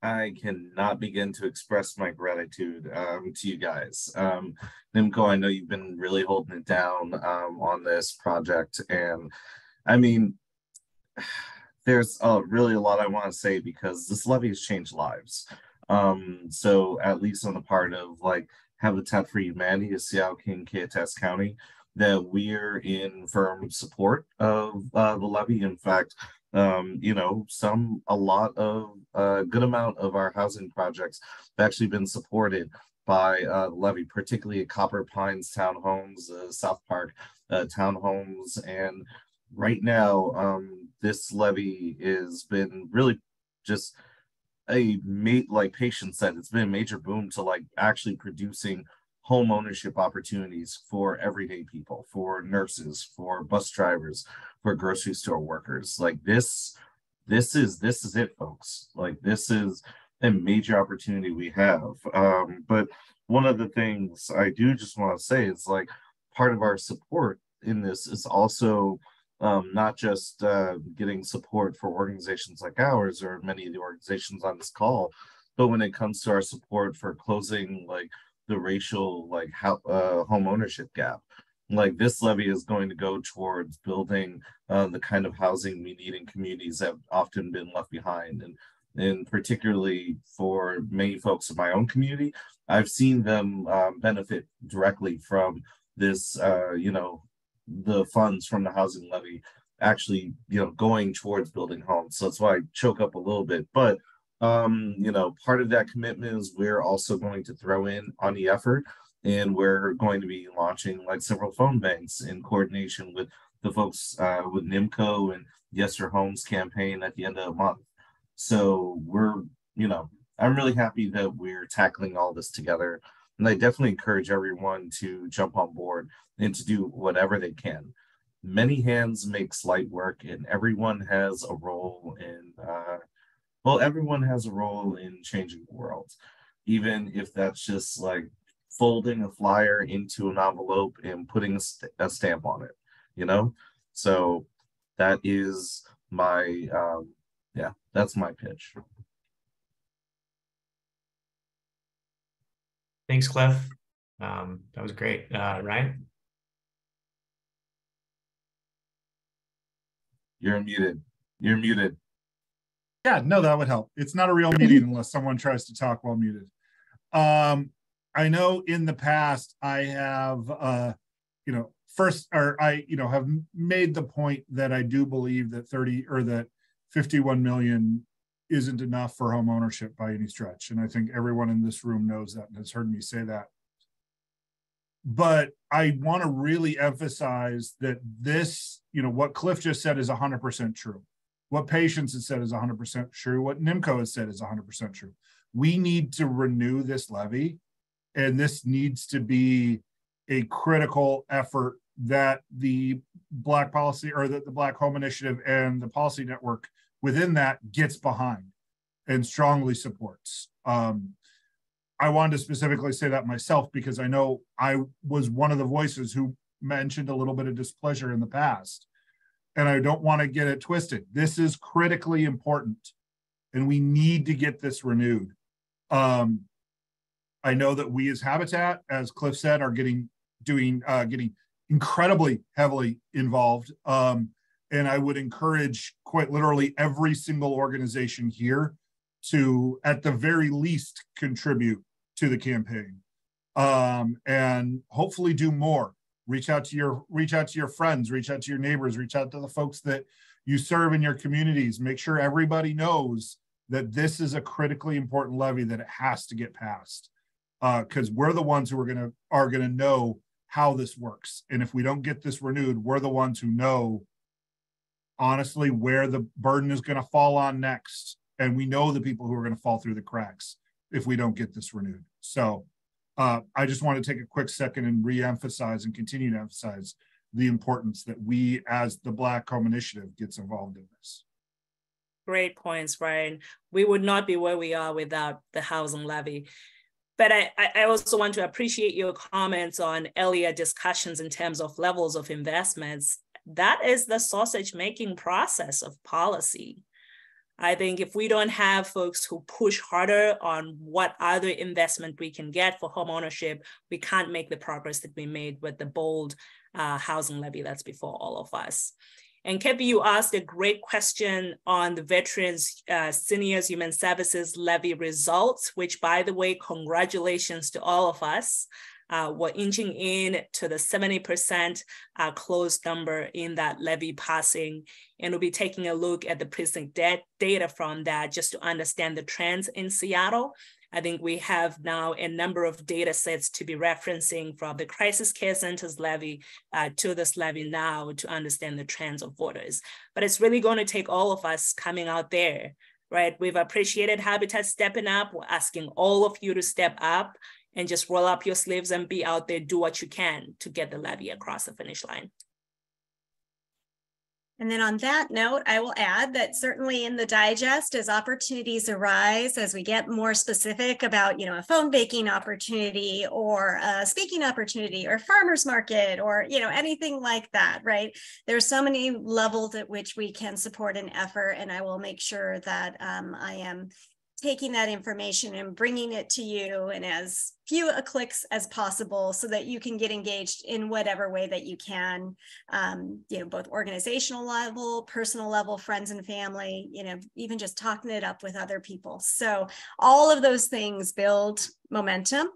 I cannot begin to express my gratitude to you guys. Nimco, I know you've been really holding it down on this project, and I mean, there's really a lot I want to say because this levy has changed lives. So at least on the part of like Habitat for Humanity of Seattle King Keatas County, that we're in firm support of the levy. In fact, you know, a good amount of our housing projects have actually been supported by the levy, particularly at Copper Pines Townhomes, South Park Townhomes, and right now this levy has been really just like Patience said, it's been a major boom to like actually producing home ownership opportunities for everyday people, for nurses, for bus drivers, for grocery store workers. Like this is it, folks. Like this is a major opportunity we have. But one of the things I do just want to say is like part of our support in this is also not just getting support for organizations like ours or many of the organizations on this call, but when it comes to our support for closing like the racial home ownership gap. Like this levy is going to go towards building the kind of housing we need in communities that have often been left behind. And particularly for many folks in my own community, I've seen them benefit directly from this, you know, the funds from the housing levy actually, you know, going towards building homes. So that's why I choke up a little bit. But Part of that commitment is we're also going to throw in on the effort, and we're going to be launching like several phone banks in coordination with the folks with NIMCO and Yes for Homes campaign at the end of the month. So I'm really happy that we're tackling all this together. And I definitely encourage everyone to jump on board and to do whatever they can. Many hands make light work, and everyone has a role in everyone has a role in changing the world, even if that's just like folding a flyer into an envelope and putting a stamp on it, So that is my, that's my pitch. Thanks, Cliff. That was great. Ryan? You're muted. Yeah, no, that would help. It's not a real meeting unless someone tries to talk while muted. I know in the past I have, have made the point that I do believe that 51 million isn't enough for home ownership by any stretch. And I think everyone in this room knows that and has heard me say that. But I want to really emphasize that this, what Cliff just said is 100% true. What Patience has said is 100% true. What NIMCO has said is 100% true. We need to renew this levy, and this needs to be a critical effort that the Black Policy or that the Black Home Initiative and the policy network within that gets behind and strongly supports. I wanted to specifically say that myself because I know I was one of the voices who mentioned a little bit of displeasure in the past. And I don't want to get it twisted. This is critically important, and we need to get this renewed. I know that we as Habitat, as Cliff said, are getting incredibly heavily involved. And I would encourage quite literally every single organization here to, at the very least, contribute to the campaign, and hopefully do more. Reach out to your friends, reach out to your neighbors, reach out to the folks that you serve in your communities. Make sure everybody knows that this is a critically important levy, that it has to get passed, because we're the ones who are gonna know how this works. And if we don't get this renewed, we're the ones who know honestly where the burden is going to fall on next. And we know the people who are going to fall through the cracks if we don't get this renewed. So I just want to take a quick second and re-emphasize and continue to emphasize the importance that we as the Black Home Initiative gets involved in this. Great points, Ryan. We would not be where we are without the housing levy. But I also want to appreciate your comments on earlier discussions in terms of levels of investments. That is the sausage making process of policy. I think if we don't have folks who push harder on what other investment we can get for home ownership, we can't make the progress that we made with the bold housing levy that's before all of us. And Kepi, you asked a great question on the Veterans Seniors Human Services Levy results, which, by the way, congratulations to all of us. We're inching in to the 70% closed number in that levy passing. And we'll be taking a look at the precinct data from that just to understand the trends in Seattle. I think we have now a number of data sets to be referencing from the Crisis Care Centers levy to this levy now to understand the trends of voters. But it's really going to take all of us coming out there, right? We've appreciated Habitat stepping up. We're asking all of you to step up and just roll up your sleeves and be out there, do what you can to get the levy across the finish line. And then on that note, I will add that certainly in the digest, as opportunities arise, as we get more specific about, a phone baking opportunity or a speaking opportunity or farmer's market or, anything like that, right? There's so many levels at which we can support an effort, and I will make sure that I am taking that information and bringing it to you. And as few clicks as possible so that you can get engaged in whatever way that you can, both organizational level, personal level, friends and family, even just talking it up with other people. So all of those things build momentum,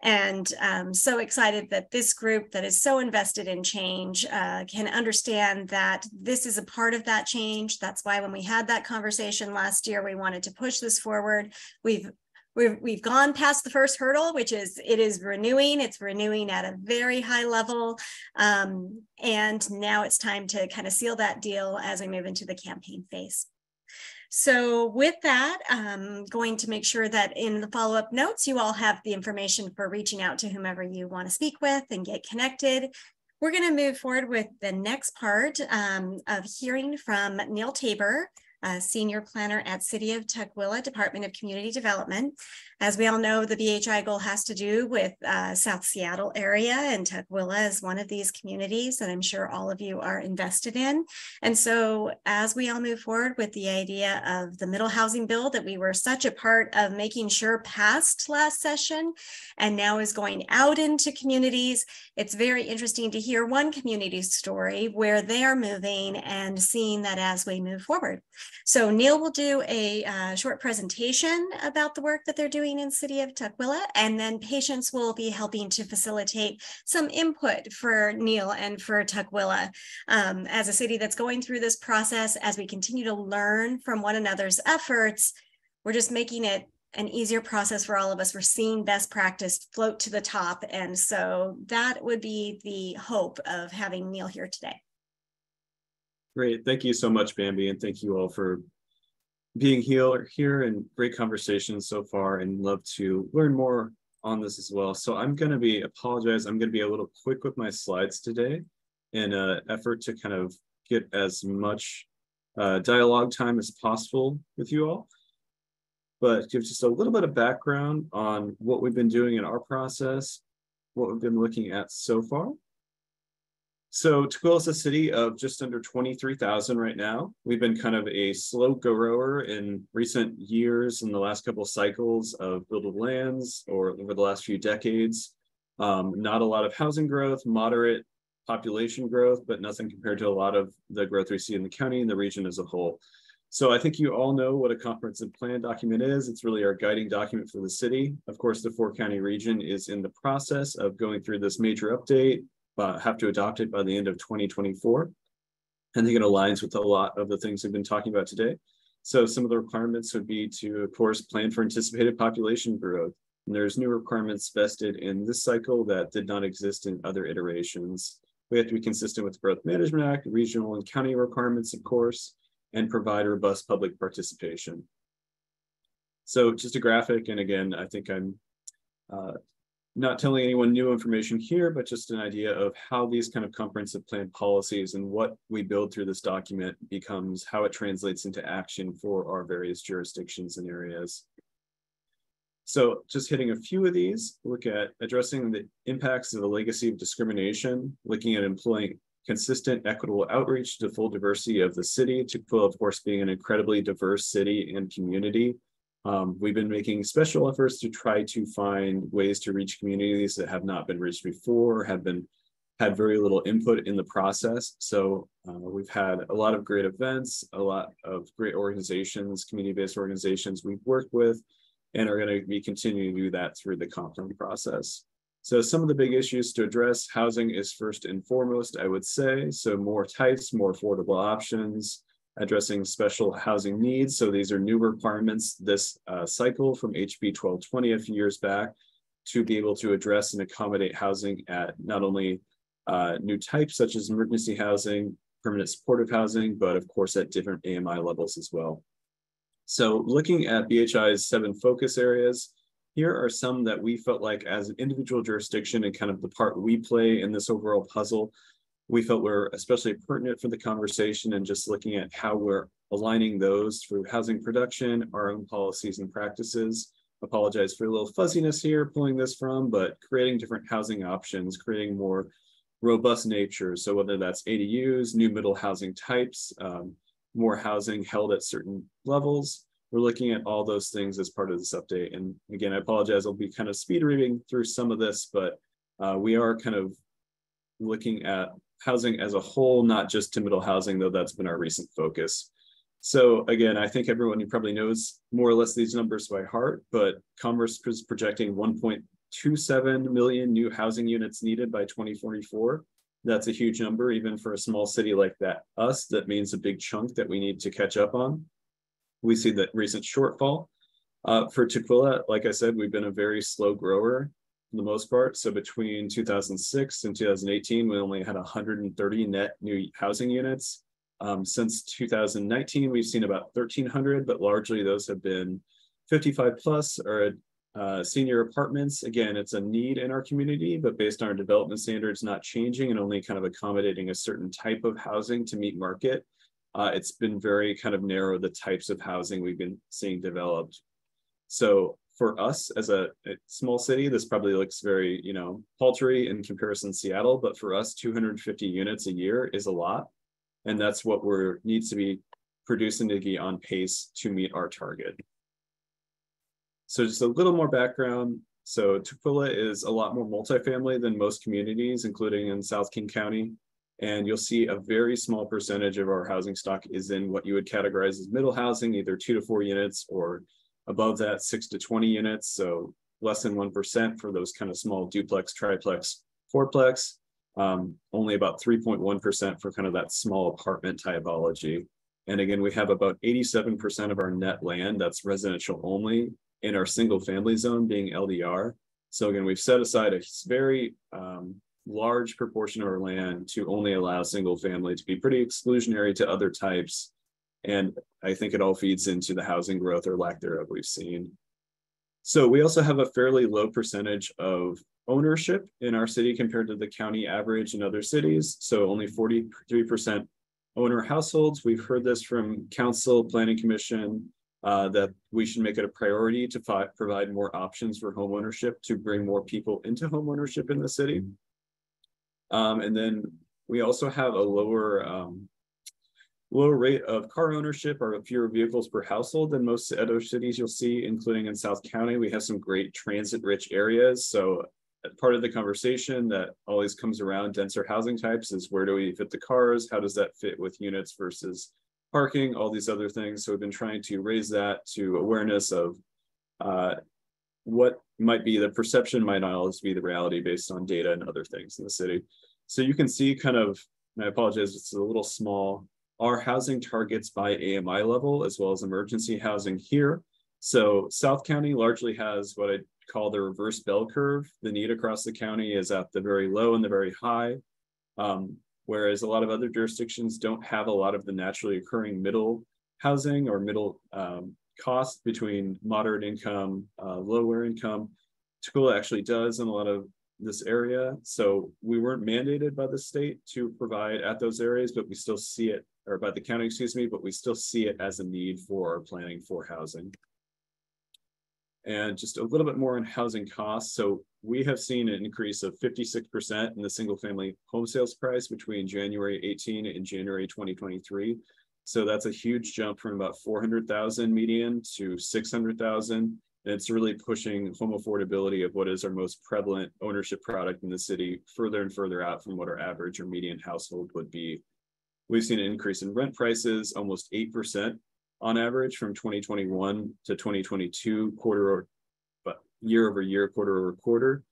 and so excited that this group that is so invested in change can understand that this is a part of that change. That's why when we had that conversation last year, we wanted to push this forward. We've gone past the first hurdle, which is it is renewing. It's renewing at a very high level. And now it's time to kind of seal that deal as we move into the campaign phase. So with that, I'm going to make sure that in the follow-up notes, you all have the information for reaching out to whomever you want to speak with and get connected. We're going to move forward with the next part of hearing from Neil Tabor, Senior Planner at City of Tukwila, Department of Community Development. As we all know, the BHI goal has to do with South Seattle area, and Tukwila is one of these communities that I'm sure all of you are invested in. And so as we all move forward with the idea of the middle housing bill that we were such a part of making sure passed last session and now is going out into communities, it's very interesting to hear one community's story where they are moving and seeing that as we move forward. So Neil will do a short presentation about the work that they're doing in City of Tukwila, and then Patience will be helping to facilitate some input for Neil and for Tukwila. As a city that's going through this process, as we continue to learn from one another's efforts, we're just making it an easier process for all of us. We're seeing best practice float to the top. And so that would be the hope of having Neil here today. Great. Thank you so much, Bambi, and thank you all for being here and great conversations so far, and love to learn more on this as well. So I'm going to be a little quick with my slides today in an effort to kind of get as much dialogue time as possible with you all, but give just a little bit of background on what we've been doing in our process, what we've been looking at so far. So Tukwila is a city of just under 23,000 right now. We've been kind of a slow grower in recent years, in the last couple of cycles of buildable lands or over the last few decades. Not a lot of housing growth, moderate population growth, but nothing compared to a lot of the growth we see in the county and the region as a whole. So I think you all know what a comprehensive plan document is. It's really our guiding document for the city. Of course, the 4-county region is in the process of going through this major update. Have to adopt it by the end of 2024. I think it aligns with a lot of the things we've been talking about today. So some of the requirements would be to, of course, plan for anticipated population growth. And there's new requirements vested in this cycle that did not exist in other iterations. We have to be consistent with the Growth Management Act, regional and county requirements, of course, and provide robust public participation. So just a graphic, and again, I think I'm not telling anyone new information here, but just an idea of how these kind of comprehensive plan policies and what we build through this document becomes how it translates into action for our various jurisdictions and areas. So just hitting a few of these, look at addressing the impacts of the legacy of discrimination, looking at employing consistent, equitable outreach to full diversity of the city, Tukwila, of course, being an incredibly diverse city and community. We've been making special efforts to try to find ways to reach communities that have not been reached before, had very little input in the process. So we've had a lot of great events, a lot of great organizations, community-based organizations we've worked with, and are going to be continuing to do that through the comp plan process. So some of the big issues to address, housing is first and foremost, I would say. So more types, more affordable options, addressing special housing needs. So these are new requirements this cycle from HB 1220 a few years back to be able to address and accommodate housing at not only new types such as emergency housing, permanent supportive housing, but of course at different AMI levels as well. So looking at BHI's 7 focus areas, here are some that we felt like as an individual jurisdiction and kind of the part we play in this overall puzzle, we felt were especially pertinent for the conversation, and just looking at how we're aligning those through housing production, our own policies and practices. Apologize for a little fuzziness here pulling this from, but creating different housing options, creating more robust nature. So whether that's ADUs, new middle housing types, more housing held at certain levels, we're looking at all those things as part of this update. And again, I apologize, I'll be kind of speed reading through some of this, but we are kind of looking at housing as a whole, not just Timidal housing, though that's been our recent focus. So again, I think everyone probably knows more or less these numbers by heart, but Commerce is projecting 1.27 million new housing units needed by 2044. That's a huge number, even for a small city like us. That means a big chunk that we need to catch up on. We see that recent shortfall. For Tukwila, like I said, we've been a very slow grower for the most part. So between 2006 and 2018, we only had 130 net new housing units. Since 2019, we've seen about 1,300, but largely those have been 55 plus or senior apartments. Again, it's a need in our community, but based on our development standards not changing and only kind of accommodating a certain type of housing to meet market, it's been very kind of narrow the types of housing we've been seeing developed. So for us as a small city, this probably looks very, paltry in comparison to Seattle, but for us, 250 units a year is a lot. And that's what needs to be producing to be on pace to meet our target. So just a little more background. So Tukwila is a lot more multifamily than most communities, including in South King County. And you'll see a very small percentage of our housing stock is in what you would categorize as middle housing, either 2 to 4 units, or above that 6 to 20 units. So less than 1% for those kind of small duplex, triplex, fourplex. Only about 3.1% for kind of that small apartment typology. And again, we have about 87% of our net land that's residential only in our single family zone being LDR. So again, we've set aside a very large proportion of our land to only allow single family to be pretty exclusionary to other types. And I think it all feeds into the housing growth or lack thereof we've seen. So we also have a fairly low percentage of ownership in our city compared to the county average in other cities. So only 43% owner households. We've heard this from council, planning commission, that we should make it a priority to provide more options for homeownership to bring more people into homeownership in the city. And then we also have a lower rate of car ownership or fewer vehicles per household than most other cities you'll see, including in South County. We have some great transit-rich areas. So part of the conversation that always comes around denser housing types is where do we fit the cars? How does that fit with units versus parking, all these other things. So we've been trying to raise that to awareness of what might be the perception might not always be the reality based on data and other things in the city. So you can see kind of, and I apologize, it's a little small, our housing targets by AMI level, as well as emergency housing here. So South County largely has what I call the reverse bell curve. The need across the county is at the very low and the very high. Whereas a lot of other jurisdictions don't have a lot of the naturally occurring middle housing or middle cost between moderate income, lower income. Tukwila actually does in a lot of this area. So we weren't mandated by the state to provide at those areas, but we still see it, or by the county, excuse me, but we still see it as a need for our planning for housing. And just a little bit more on housing costs. So we have seen an increase of 56% in the single family home sales price between January 18 and January 2023. So that's a huge jump from about 400,000 median to 600,000. And it's really pushing home affordability of what is our most prevalent ownership product in the city further and further out from what our average or median household would be. We've seen an increase in rent prices, almost 8% on average from 2021 to 2022, year over year, quarter over quarter.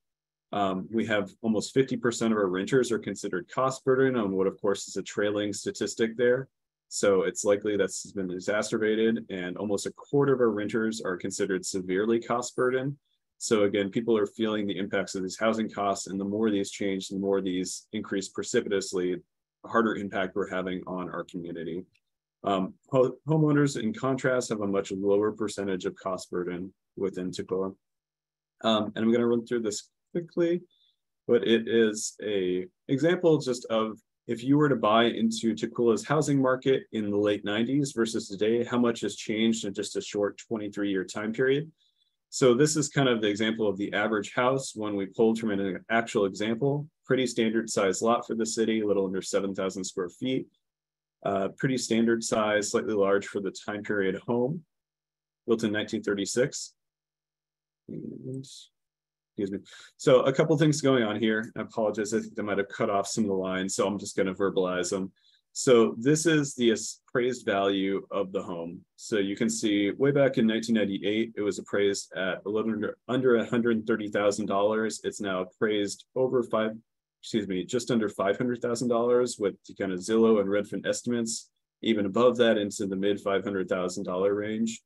We have almost 50% of our renters are considered cost burden on what, of course, is a trailing statistic there. So it's likely that's been exacerbated, and almost a quarter of our renters are considered severely cost burden. So again, people are feeling the impacts of these housing costs, and the more these change, the more these increase precipitously, the harder impact we're having on our community. Homeowners, in contrast, have a much lower percentage of cost burden within Tukwila. And I'm going to run through this quickly, but it is an example just of if you were to buy into Tukwila's housing market in the late 90s versus today, how much has changed in just a short 23-year time period. So this is kind of the example of the average house, one we pulled from an actual example. Pretty standard size lot for the city, a little under 7,000 square feet. Pretty standard size, slightly large for the time period home. built in 1936. Excuse me. So a couple things going on here. I apologize. I think I might have cut off some of the lines, so I'm just going to verbalize them. So this is the appraised value of the home. So you can see way back in 1998, it was appraised at under $130,000. It's now appraised over just under $500,000 with the kind of Zillow and Redfin estimates, even above that into the mid $500,000 range.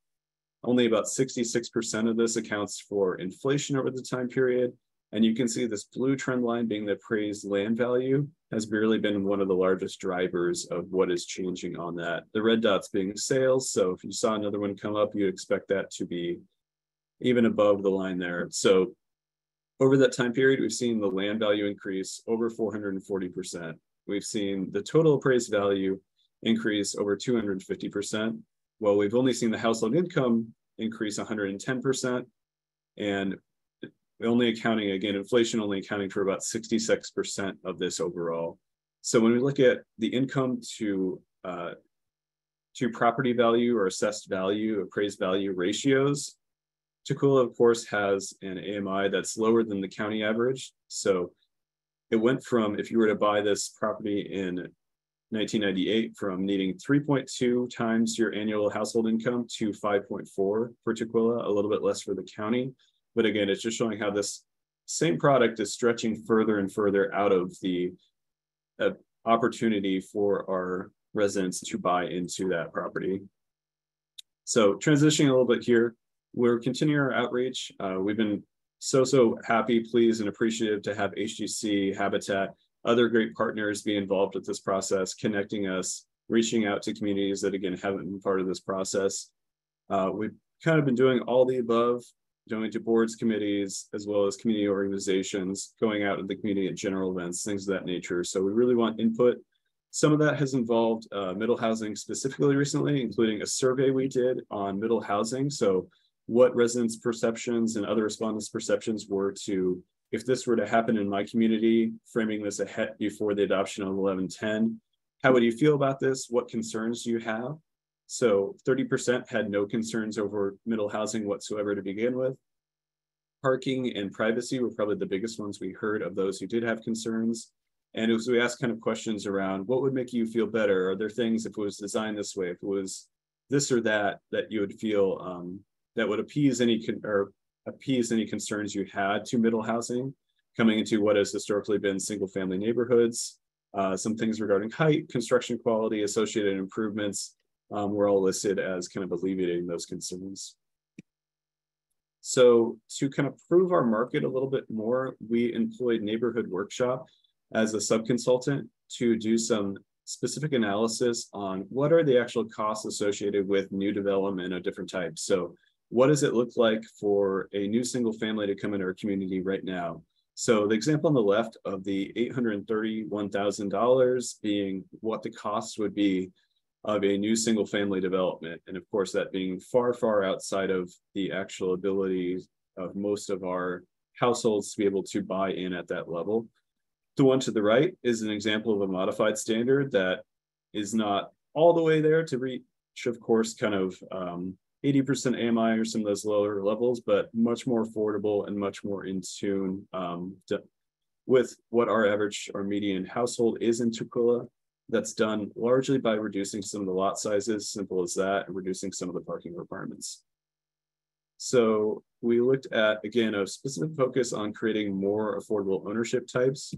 Only about 66% of this accounts for inflation over the time period. And you can see this blue trend line being the appraised land value has really been one of the largest drivers of what is changing on that. The red dots being sales. So if you saw another one come up, you'd expect that to be even above the line there. So over that time period, we've seen the land value increase over 440%. We've seen the total appraised value increase over 250%. Well, we've only seen the household income increase 110%, and only accounting, again, inflation only accounting for about 66% of this overall. So when we look at the income to property value or assessed value, appraised value ratios, Tukwila, of course, has an AMI that's lower than the county average. So it went from, if you were to buy this property in 1998, from needing 3.2 times your annual household income to 5.4 for Tukwila, a little bit less for the county. But again, it's just showing how this same product is stretching further and further out of the opportunity for our residents to buy into that property. So transitioning a little bit here, we're continuing our outreach. We've been so happy, pleased, and appreciative to have HGC, Habitat, other great partners be involved with this process, connecting us, reaching out to communities that, again, haven't been part of this process. We've kind of been doing all the above, going to boards, committees, as well as community organizations, going out in the community at general events, things of that nature. So we really want input. Some of that has involved middle housing specifically recently, including a survey we did on middle housing. So what residents' perceptions and other respondents' perceptions were to, if this were to happen in my community, framing this ahead before the adoption of 1110, how would you feel about this? What concerns do you have? So 30% had no concerns over middle housing whatsoever to begin with. Parking and privacy were probably the biggest ones we heard of those who did have concerns. And as we asked kind of questions around what would make you feel better? Are there things, if it was designed this way, if it was this or that you would feel that would appease any concerns you had to middle housing coming into what has historically been single family neighborhoods? Some things regarding height, construction quality, associated improvements were all listed as kind of alleviating those concerns. So to kind of prove our market a little bit more, we employed Neighborhood Workshop as a sub-consultant to do some specific analysis on what are the actual costs associated with new development of different types. So what does it look like for a new single family to come into our community right now? So the example on the left of the $831,000 being what the cost would be of a new single family development. And of course, that being far outside of the actual ability of most of our households to be able to buy in at that level. The one to the right is an example of a modified standard that is not all the way there to reach, of course, kind of 80% AMI or some of those lower levels, but much more affordable and much more in tune with what our average or median household is in Tukwila. That's done largely by reducing some of the lot sizes, simple as that, and reducing some of the parking requirements. So we looked at, again, a specific focus on creating more affordable ownership types.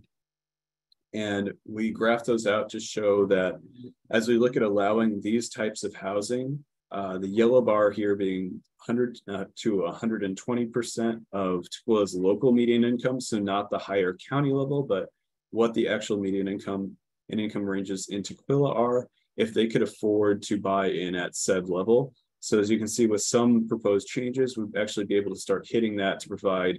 And we graphed those out to show that as we look at allowing these types of housing, the yellow bar here being 100 to 120% of Tukwila's local median income, so not the higher county level, but what the actual median income and income ranges in Tukwila are, if they could afford to buy in at said level. So as you can see with some proposed changes, we'd actually be able to start hitting that to provide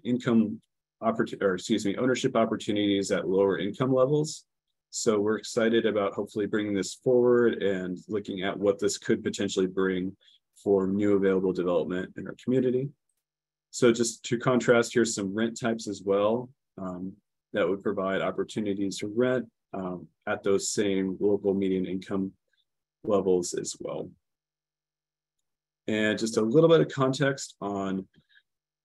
ownership opportunities at lower income levels. So we're excited about hopefully bringing this forward and looking at what this could potentially bring for new available development in our community. So just to contrast, here's some rent types as well that would provide opportunities to rent at those same local median income levels as well. and just a little bit of context on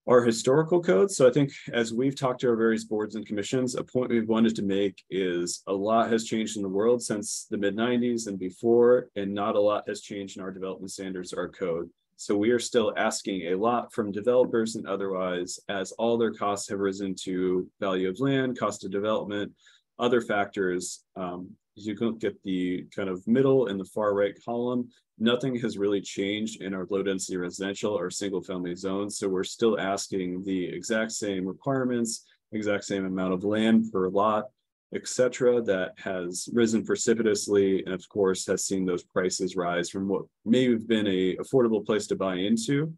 our historical code. So I think as we've talked to our various boards and commissions, a point we've wanted to make is a lot has changed in the world since the mid-90s and before, and not a lot has changed in our development standards or our code. So we are still asking a lot from developers and otherwise, as all their costs have risen to value of land, cost of development, other factors. You can look at the kind of middle and the far right column. Nothing has really changed in our low density residential or single family zones. So we're still asking the exact same requirements, exact same amount of land per lot, etc. That has risen precipitously, and of course has seen those prices rise from what may have been a affordable place to buy into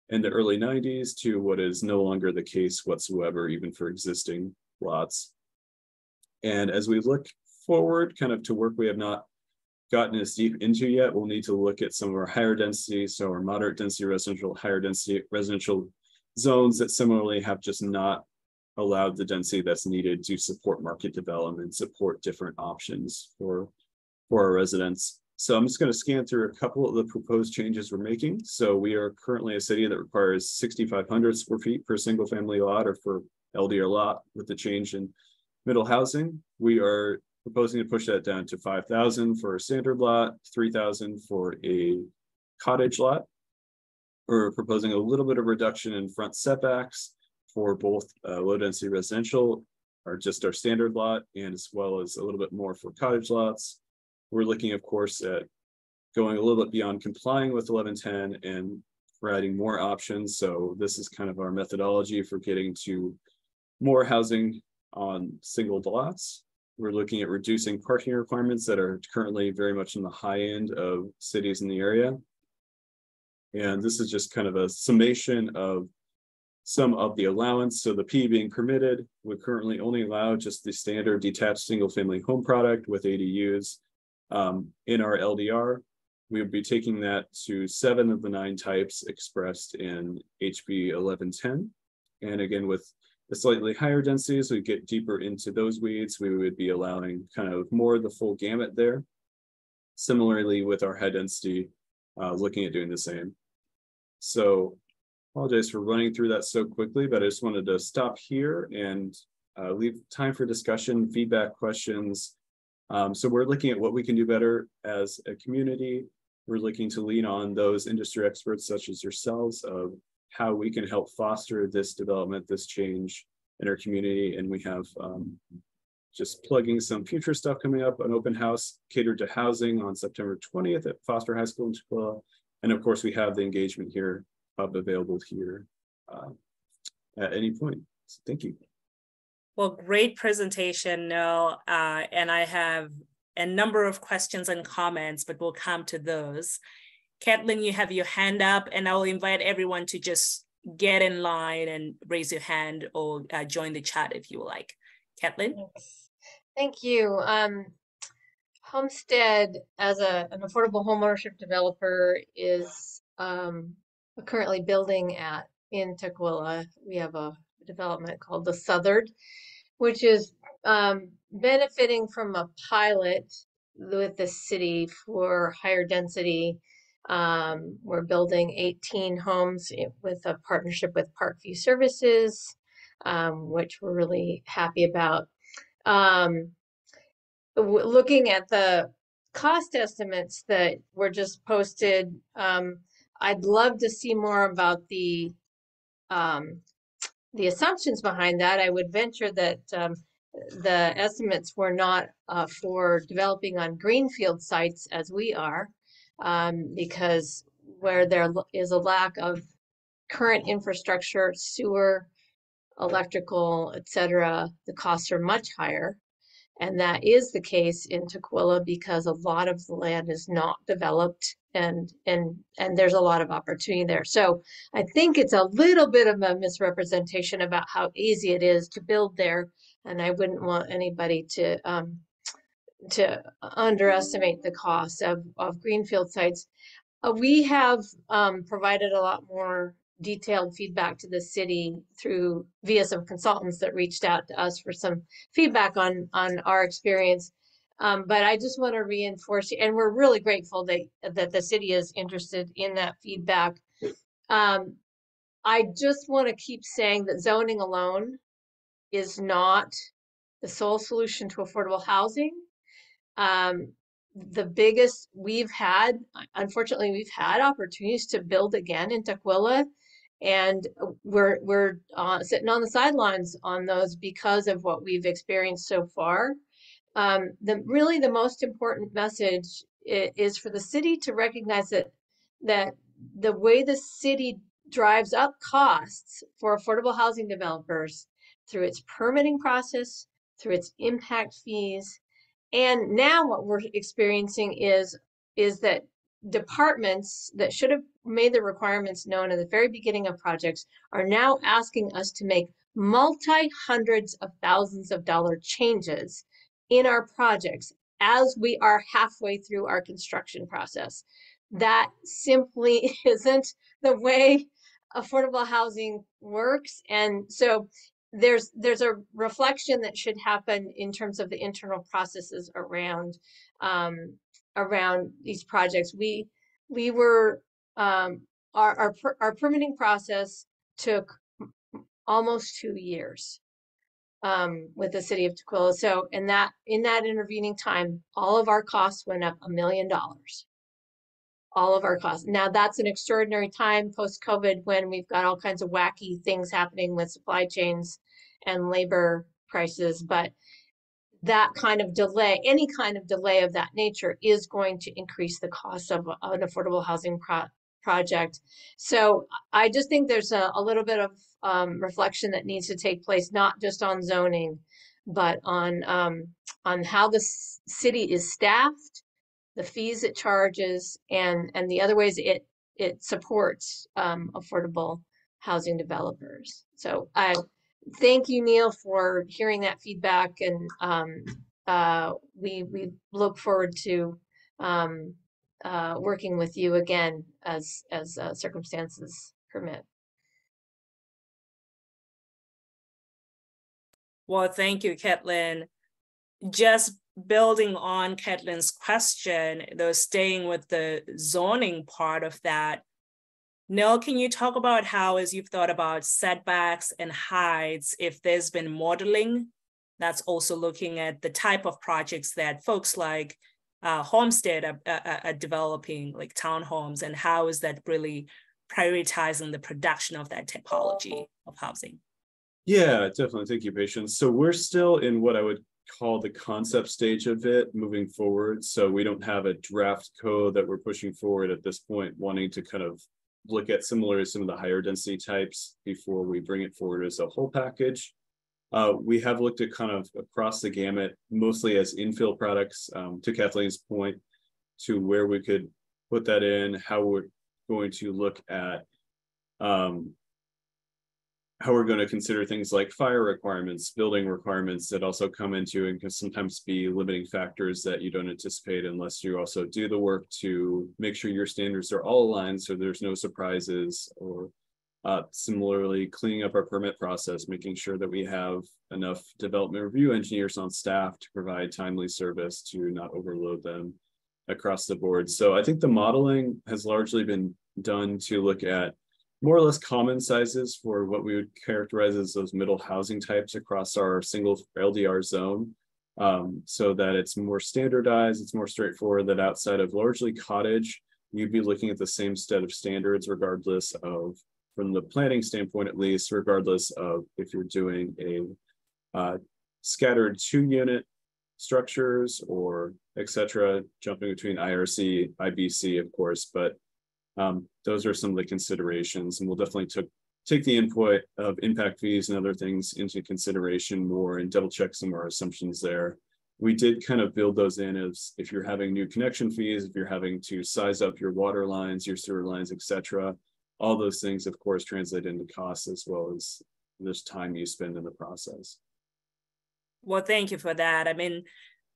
in the early 90s to what is no longer the case whatsoever, even for existing lots. And as we look forward kind of to work we have not gotten as deep into yet, we'll need to look at some of our higher density, so our moderate density residential, higher density residential zones that similarly have just not allowed the density that's needed to support market development, support different options for our residents. So I'm just going to scan through a couple of the proposed changes we're making. So we are currently a city that requires 6,500 square feet per single family lot or for LDR lot. With the change in middle housing, we are proposing to push that down to 5,000 for a standard lot, 3,000 for a cottage lot. We're proposing a little bit of reduction in front setbacks for both low density residential or just our standard lot, and as well as a little bit more for cottage lots. We're looking, of course, at going a little bit beyond complying with 1110 and providing more options. So this is kind of our methodology for getting to more housing on single lots. We're looking at reducing parking requirements that are currently very much in the high end of cities in the area. And this is just kind of a summation of some of the allowance. So the P being permitted would currently only allow just the standard detached single family home product with ADUs. In our LDR, we would be taking that to 7 of the 9 types expressed in HB 1110. And again, with the slightly higher densities, we get deeper into those weeds, we would be allowing kind of more of the full gamut there. Similarly with our high density, looking at doing the same. So apologize for running through that so quickly, but I just wanted to stop here and leave time for discussion, feedback, questions. So we're looking at what we can do better as a community. We're looking to lean on those industry experts such as yourselves of how we can help foster this development, this change in our community. And we have just plugging some future stuff coming up, an open house catered to housing on September 20th at Foster High School in Tukwila. And of course, we have the engagement here hub available here at any point. So thank you. Well, great presentation, Noel. And I have a number of questions and comments, but we'll come to those. Kathleen, you have your hand up, and I will invite everyone to just get in line and raise your hand or join the chat if you like. Kathleen? Thank you. Homestead, as an affordable homeownership developer, is currently building in Tukwila. We have a development called the Southard, which is benefiting from a pilot with the city for higher density. We're building 18 homes with a partnership with Parkview Services, which we're really happy about. Looking at the cost estimates that were just posted, I'd love to see more about the assumptions behind that. I would venture that the estimates were not for developing on greenfield sites as we are, because where there is a lack of current infrastructure, sewer, electrical, etc., the costs are much higher. And that is the case in Tukwila because a lot of the land is not developed, and there's a lot of opportunity there. So I think it's a little bit of a misrepresentation about how easy it is to build there, and I wouldn't want anybody to underestimate the cost of greenfield sites. We have provided a lot more detailed feedback to the city via some consultants that reached out to us for some feedback on our experience. But I just want to reinforce, and we're really grateful that the city is interested in that feedback. I just want to keep saying that zoning alone is not the sole solution to affordable housing. The biggest unfortunately, we've had opportunities to build again in Tukwila, and we're sitting on the sidelines on those because of what we've experienced so far. The most important message is for the city to recognize that the way the city drives up costs for affordable housing developers through its permitting process, through its impact fees, and now what we're experiencing is that departments that should have made the requirements known at the very beginning of projects are now asking us to make multi-hundreds of thousands of dollar changes in our projects as we are halfway through our construction process. That simply isn't the way affordable housing works. And so there's a reflection that should happen in terms of the internal processes around these projects. Our permitting process took almost 2 years with the city of Tukwila. So in that intervening time, all of our costs went up $1 million. All of our costs. Now that's an extraordinary time post-COVID when we've got all kinds of wacky things happening with supply chains and labor prices, but that kind of delay, any kind of delay of that nature is going to increase the cost of an affordable housing project. So I just think there's a little bit of reflection that needs to take place, not just on zoning, but on how the city is staffed, the fees it charges, and the other ways it supports affordable housing developers. So I thank you, Neil, for hearing that feedback, and we look forward to working with you again as circumstances permit. Well, thank you, Caitlin. Just building on Caitlin's question, though, staying with the zoning part of that, Neil, can you talk about how, as you've thought about setbacks and heights, if there's been modeling that's also looking at the type of projects that folks like Homestead are developing, like townhomes, and how is that really prioritizing the production of that typology of housing? Yeah, definitely. Thank you, Patience. So we're still in what I would call the concept stage of it moving forward. So we don't have a draft code that we're pushing forward at this point, wanting to kind of look at similar to some of the higher density types before we bring it forward as a whole package. We have looked at kind of across the gamut, mostly as infill products, to Kathleen's point, to where we could put that in, how we're going to look at how we're going to consider things like fire requirements, building requirements that also come into and can sometimes be limiting factors that you don't anticipate unless you also do the work to make sure your standards are all aligned so there's no surprises, or similarly cleaning up our permit process, making sure that we have enough development review engineers on staff to provide timely service to not overload them across the board. So I think the modeling has largely been done to look at more or less common sizes for what we would characterize as those middle housing types across our single LDR zone, so that it's more standardized, it's more straightforward, that outside of largely cottage, you'd be looking at the same set of standards regardless of, from the planning standpoint at least, regardless of if you're doing a scattered 2-unit structures or etc., jumping between IRC, IBC, of course, but those are some of the considerations, and we'll definitely take the input of impact fees and other things into consideration more and double check some of our assumptions there. We did kind of build those in as if you're having new connection fees, if you're having to size up your water lines, your sewer lines, etc. All those things, of course, translate into costs as well as this time you spend in the process. Well, thank you for that. I mean,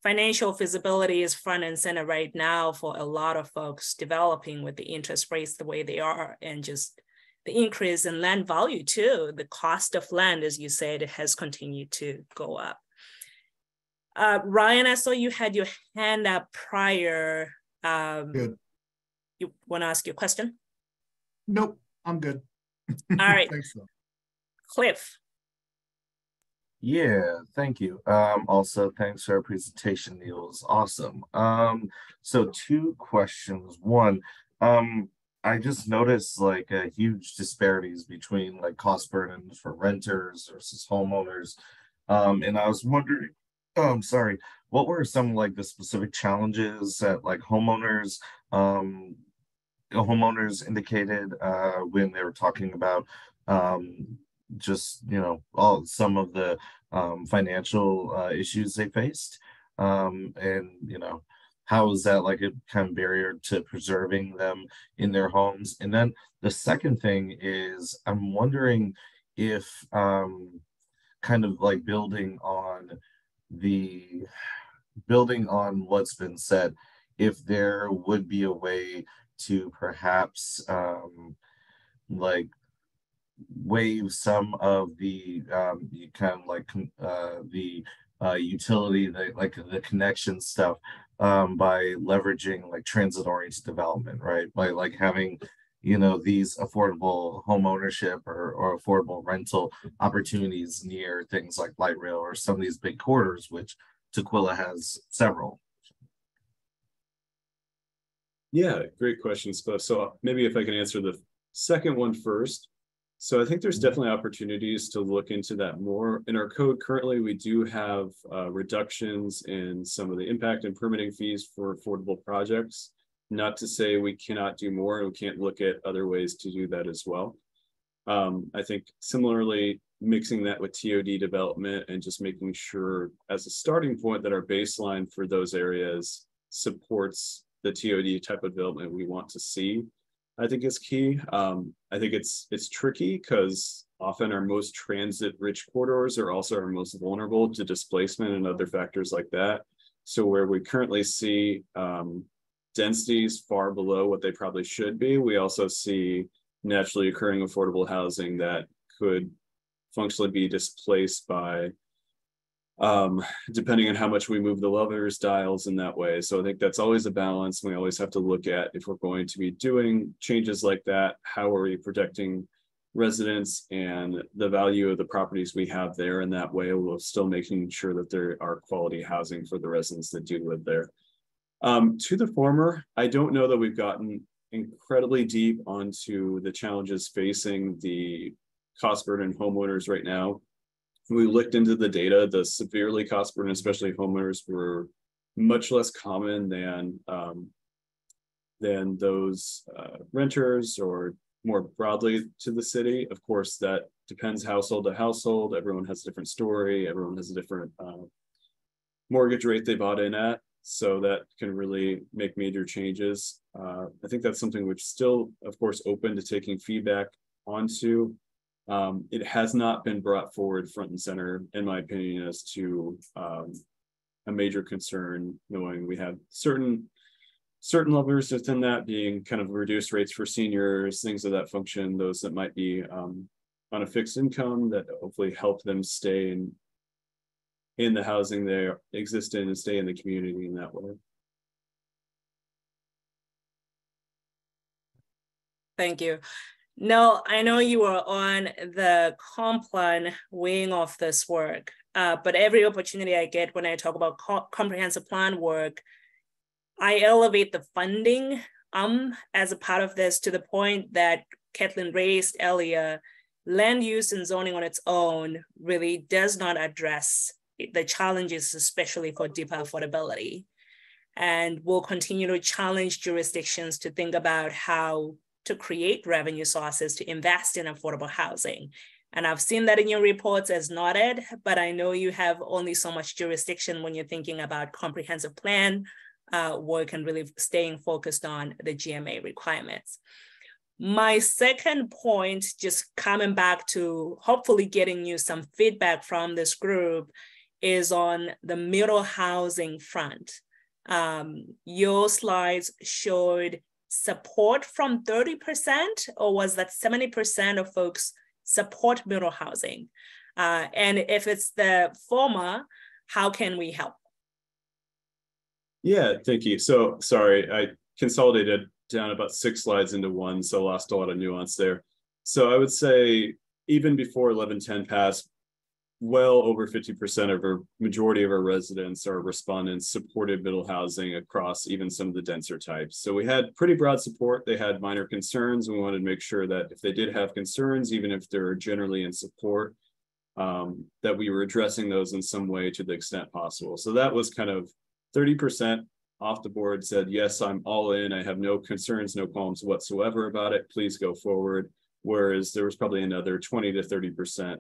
financial feasibility is front and center right now for a lot of folks developing with the interest rates the way they are, and just the increase in land value too. The cost of land, as you said, has continued to go up. Ryan, I saw you had your hand up prior. Good. You want to ask your question? Nope, I'm good. All right. Thanks, though. Cliff. Yeah, thank you. Also, thanks for our presentation, Neil. It was awesome. So two questions. One, I just noticed like huge disparities between like cost burdens for renters versus homeowners. And I was wondering, sorry, what were some like the specific challenges that like homeowners indicated when they were talking about just all some of the financial issues they faced, and how is that like a kind of barrier to preserving them in their homes? And then the second thing is I'm wondering if kind of like building on what's been said, if there would be a way to perhaps like waive some of the kind of like the utility, like the connection stuff, by leveraging like transit-oriented development, right? By like having these affordable home ownership or affordable rental opportunities near things like light rail or some of these big corridors, which Tukwila has several. Yeah, great questions, Cliff. So maybe if I can answer the second one first. So I think there's definitely opportunities to look into that more. In our code currently, we do have reductions in some of the impact and permitting fees for affordable projects. Not to say we cannot do more and we can't look at other ways to do that as well. I think similarly, mixing that with TOD development and just making sure as a starting point that our baseline for those areas supports the TOD type of development we want to see, I think is key. I think it's tricky because often our most transit rich corridors are also our most vulnerable to displacement and other factors like that. So where we currently see densities far below what they probably should be, we also see naturally occurring affordable housing that could functionally be displaced by depending on how much we move the levers dials in that way. So I think that's always a balance. We always have to look at, if we're going to be doing changes like that, how are we protecting residents and the value of the properties we have there in that way, while still making sure that there are quality housing for the residents that do live there. To the former, I don't know that we've gotten incredibly deep onto the challenges facing the cost burden homeowners right now. We looked into the data, the severely cost burden, especially homeowners, were much less common than those renters or more broadly to the city. Of course, that depends household to household. Everyone has a different story. Everyone has a different mortgage rate they bought in at. So that can really make major changes. I think that's something which still, of course, open to taking feedback onto. It has not been brought forward front and center, in my opinion, as to a major concern, knowing we have certain levers within that being kind of reduced rates for seniors, things of that function, those that might be on a fixed income that hopefully help them stay in the housing they exist in and stay in the community in that way. Thank you. No, I know you were on the comp plan wing of this work, but every opportunity I get when I talk about comprehensive plan work, I elevate the funding as a part of this to the point that Kathleen raised earlier. Land use and zoning on its own really does not address the challenges, especially for deeper affordability. And we'll continue to challenge jurisdictions to think about how to create revenue sources to invest in affordable housing. And I've seen that in your reports as noted, but I know you have only so much jurisdiction when you're thinking about comprehensive plan work and really staying focused on the GMA requirements. My second point, just coming back to hopefully getting you some feedback from this group, is on the middle housing front. Your slides showed support from 30%, or was that 70% of folks support middle housing? And if it's the former, how can we help? Yeah, thank you. So sorry, I consolidated down about 6 slides into one, so lost a lot of nuance there. So I would say even before 1110 passed, well over 50% of our majority of our residents or respondents supported middle housing across even some of the denser types. So we had pretty broad support. They had minor concerns. We wanted to make sure that if they did have concerns, even if they're generally in support, that we were addressing those in some way to the extent possible. So that was kind of 30% off the board said, yes, I'm all in. I have no concerns, no qualms whatsoever about it. Please go forward. Whereas there was probably another 20 to 30%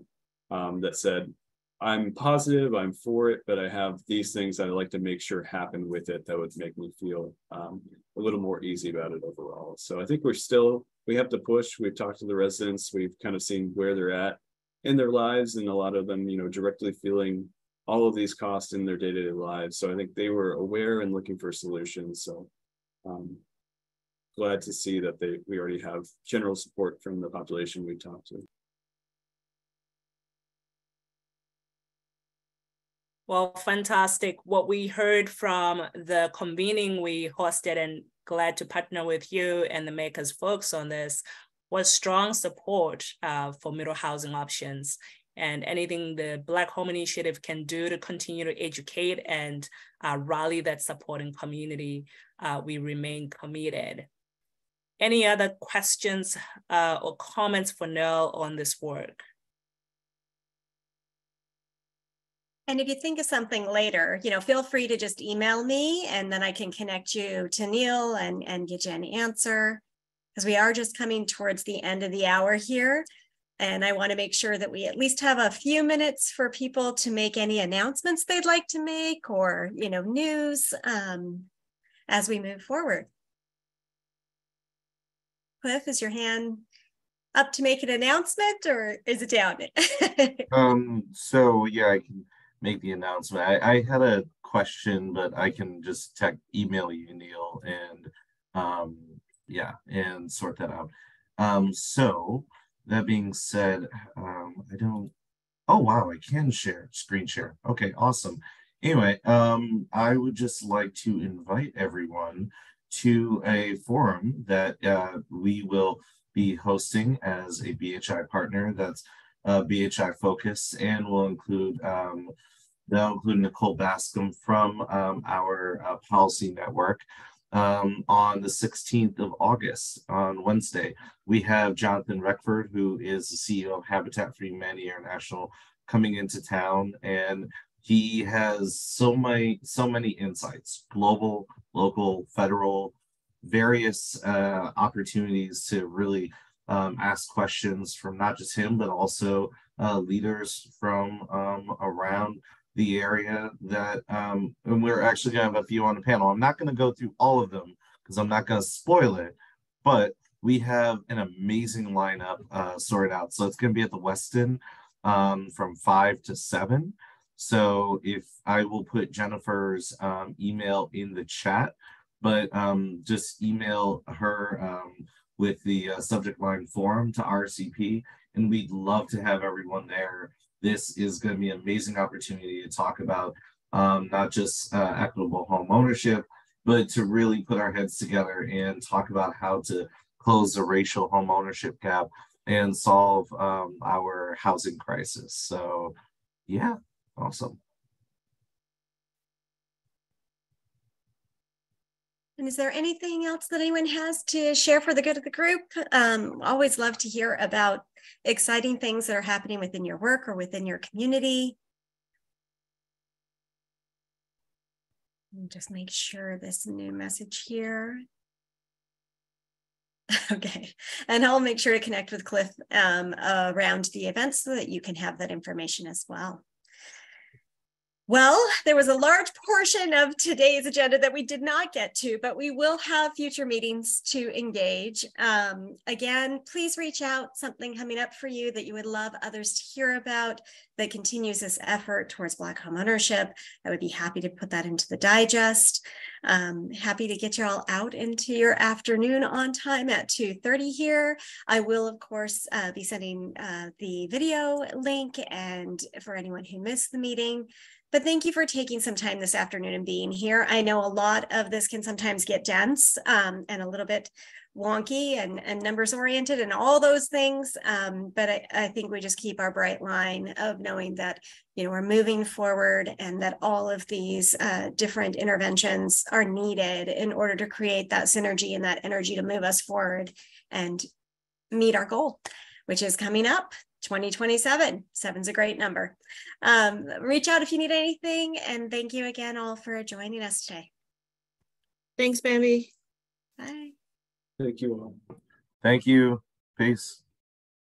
that said, I'm positive, I'm for it, but I have these things that I'd like to make sure happen with it that would make me feel a little more easy about it overall. So I think we have to push. We've talked to the residents. We've kind of seen where they're at in their lives, and a lot of them, directly feeling all of these costs in their day-to-day lives. So I think they were aware and looking for solutions. So glad to see that we already have general support from the population we talked to. Well, fantastic. What we heard from the convening we hosted, and glad to partner with you and the makers folks on this, was strong support for middle housing options, and anything the Black Home Initiative can do to continue to educate and rally that supporting community, we remain committed. Any other questions or comments for Nell on this work? And if you think of something later, feel free to just email me, and then I can connect you to Neil and get you an answer, because we are just coming towards the end of the hour here. And I want to make sure that we at least have a few minutes for people to make any announcements they'd like to make, or, news as we move forward. Cliff, is your hand up to make an announcement, or is it down? So yeah, I can make the announcement. I had a question, but I can just email you, Neil, and and sort that out. So that being said, oh wow, I can screen share. Okay, awesome. Anyway, I would just like to invite everyone to a forum that we will be hosting as a BHI partner that's BHI focused, and will include they'll include Nicole Bascom from our policy network on the 16th of August, on Wednesday. We have Jonathan Reckford, who is the CEO of Habitat for Humanity International, coming into town, and he has so many insights, global, local, federal, various opportunities to really ask questions from not just him, but also leaders from around the area that, and we're actually gonna have a few on the panel. I'm not gonna go through all of them because I'm not gonna spoil it, but we have an amazing lineup sorted out. So it's gonna be at the Westin from 5 to 7. So if I will put Jennifer's email in the chat, but just email her with the subject line forum to RCP, and we'd love to have everyone there. This is going to be an amazing opportunity to talk about not just equitable home ownership, but to really put our heads together and talk about how to close the racial home ownership gap and solve our housing crisis. So yeah, awesome. And is there anything else that anyone has to share for the good of the group? Always love to hear about exciting things that are happening within your work or within your community. Just make sure this new message here. Okay, and I'll make sure to connect with Cliff around the event so that you can have that information as well. Well, there was a large portion of today's agenda that we did not get to, but we will have future meetings to engage. Again, please reach out, something coming up for you that you would love others to hear about that continues this effort towards Black home ownership. I would be happy to put that into the digest. Happy to get you all out into your afternoon on time at 2:30 here. I will, of course, be sending the video link, and for anyone who missed the meeting, But thank you for taking some time this afternoon and being here. I know a lot of this can sometimes get dense and a little bit wonky and numbers oriented and all those things. But I think we just keep our bright line of knowing that, you know, we're moving forward and that all of these different interventions are needed in order to create that synergy and that energy to move us forward and meet our goal, which is coming up 2027. 7's a great number. Reach out if you need anything. And thank you again all for joining us today. Thanks, Bambi. Bye. Thank you all. Thank you. Peace.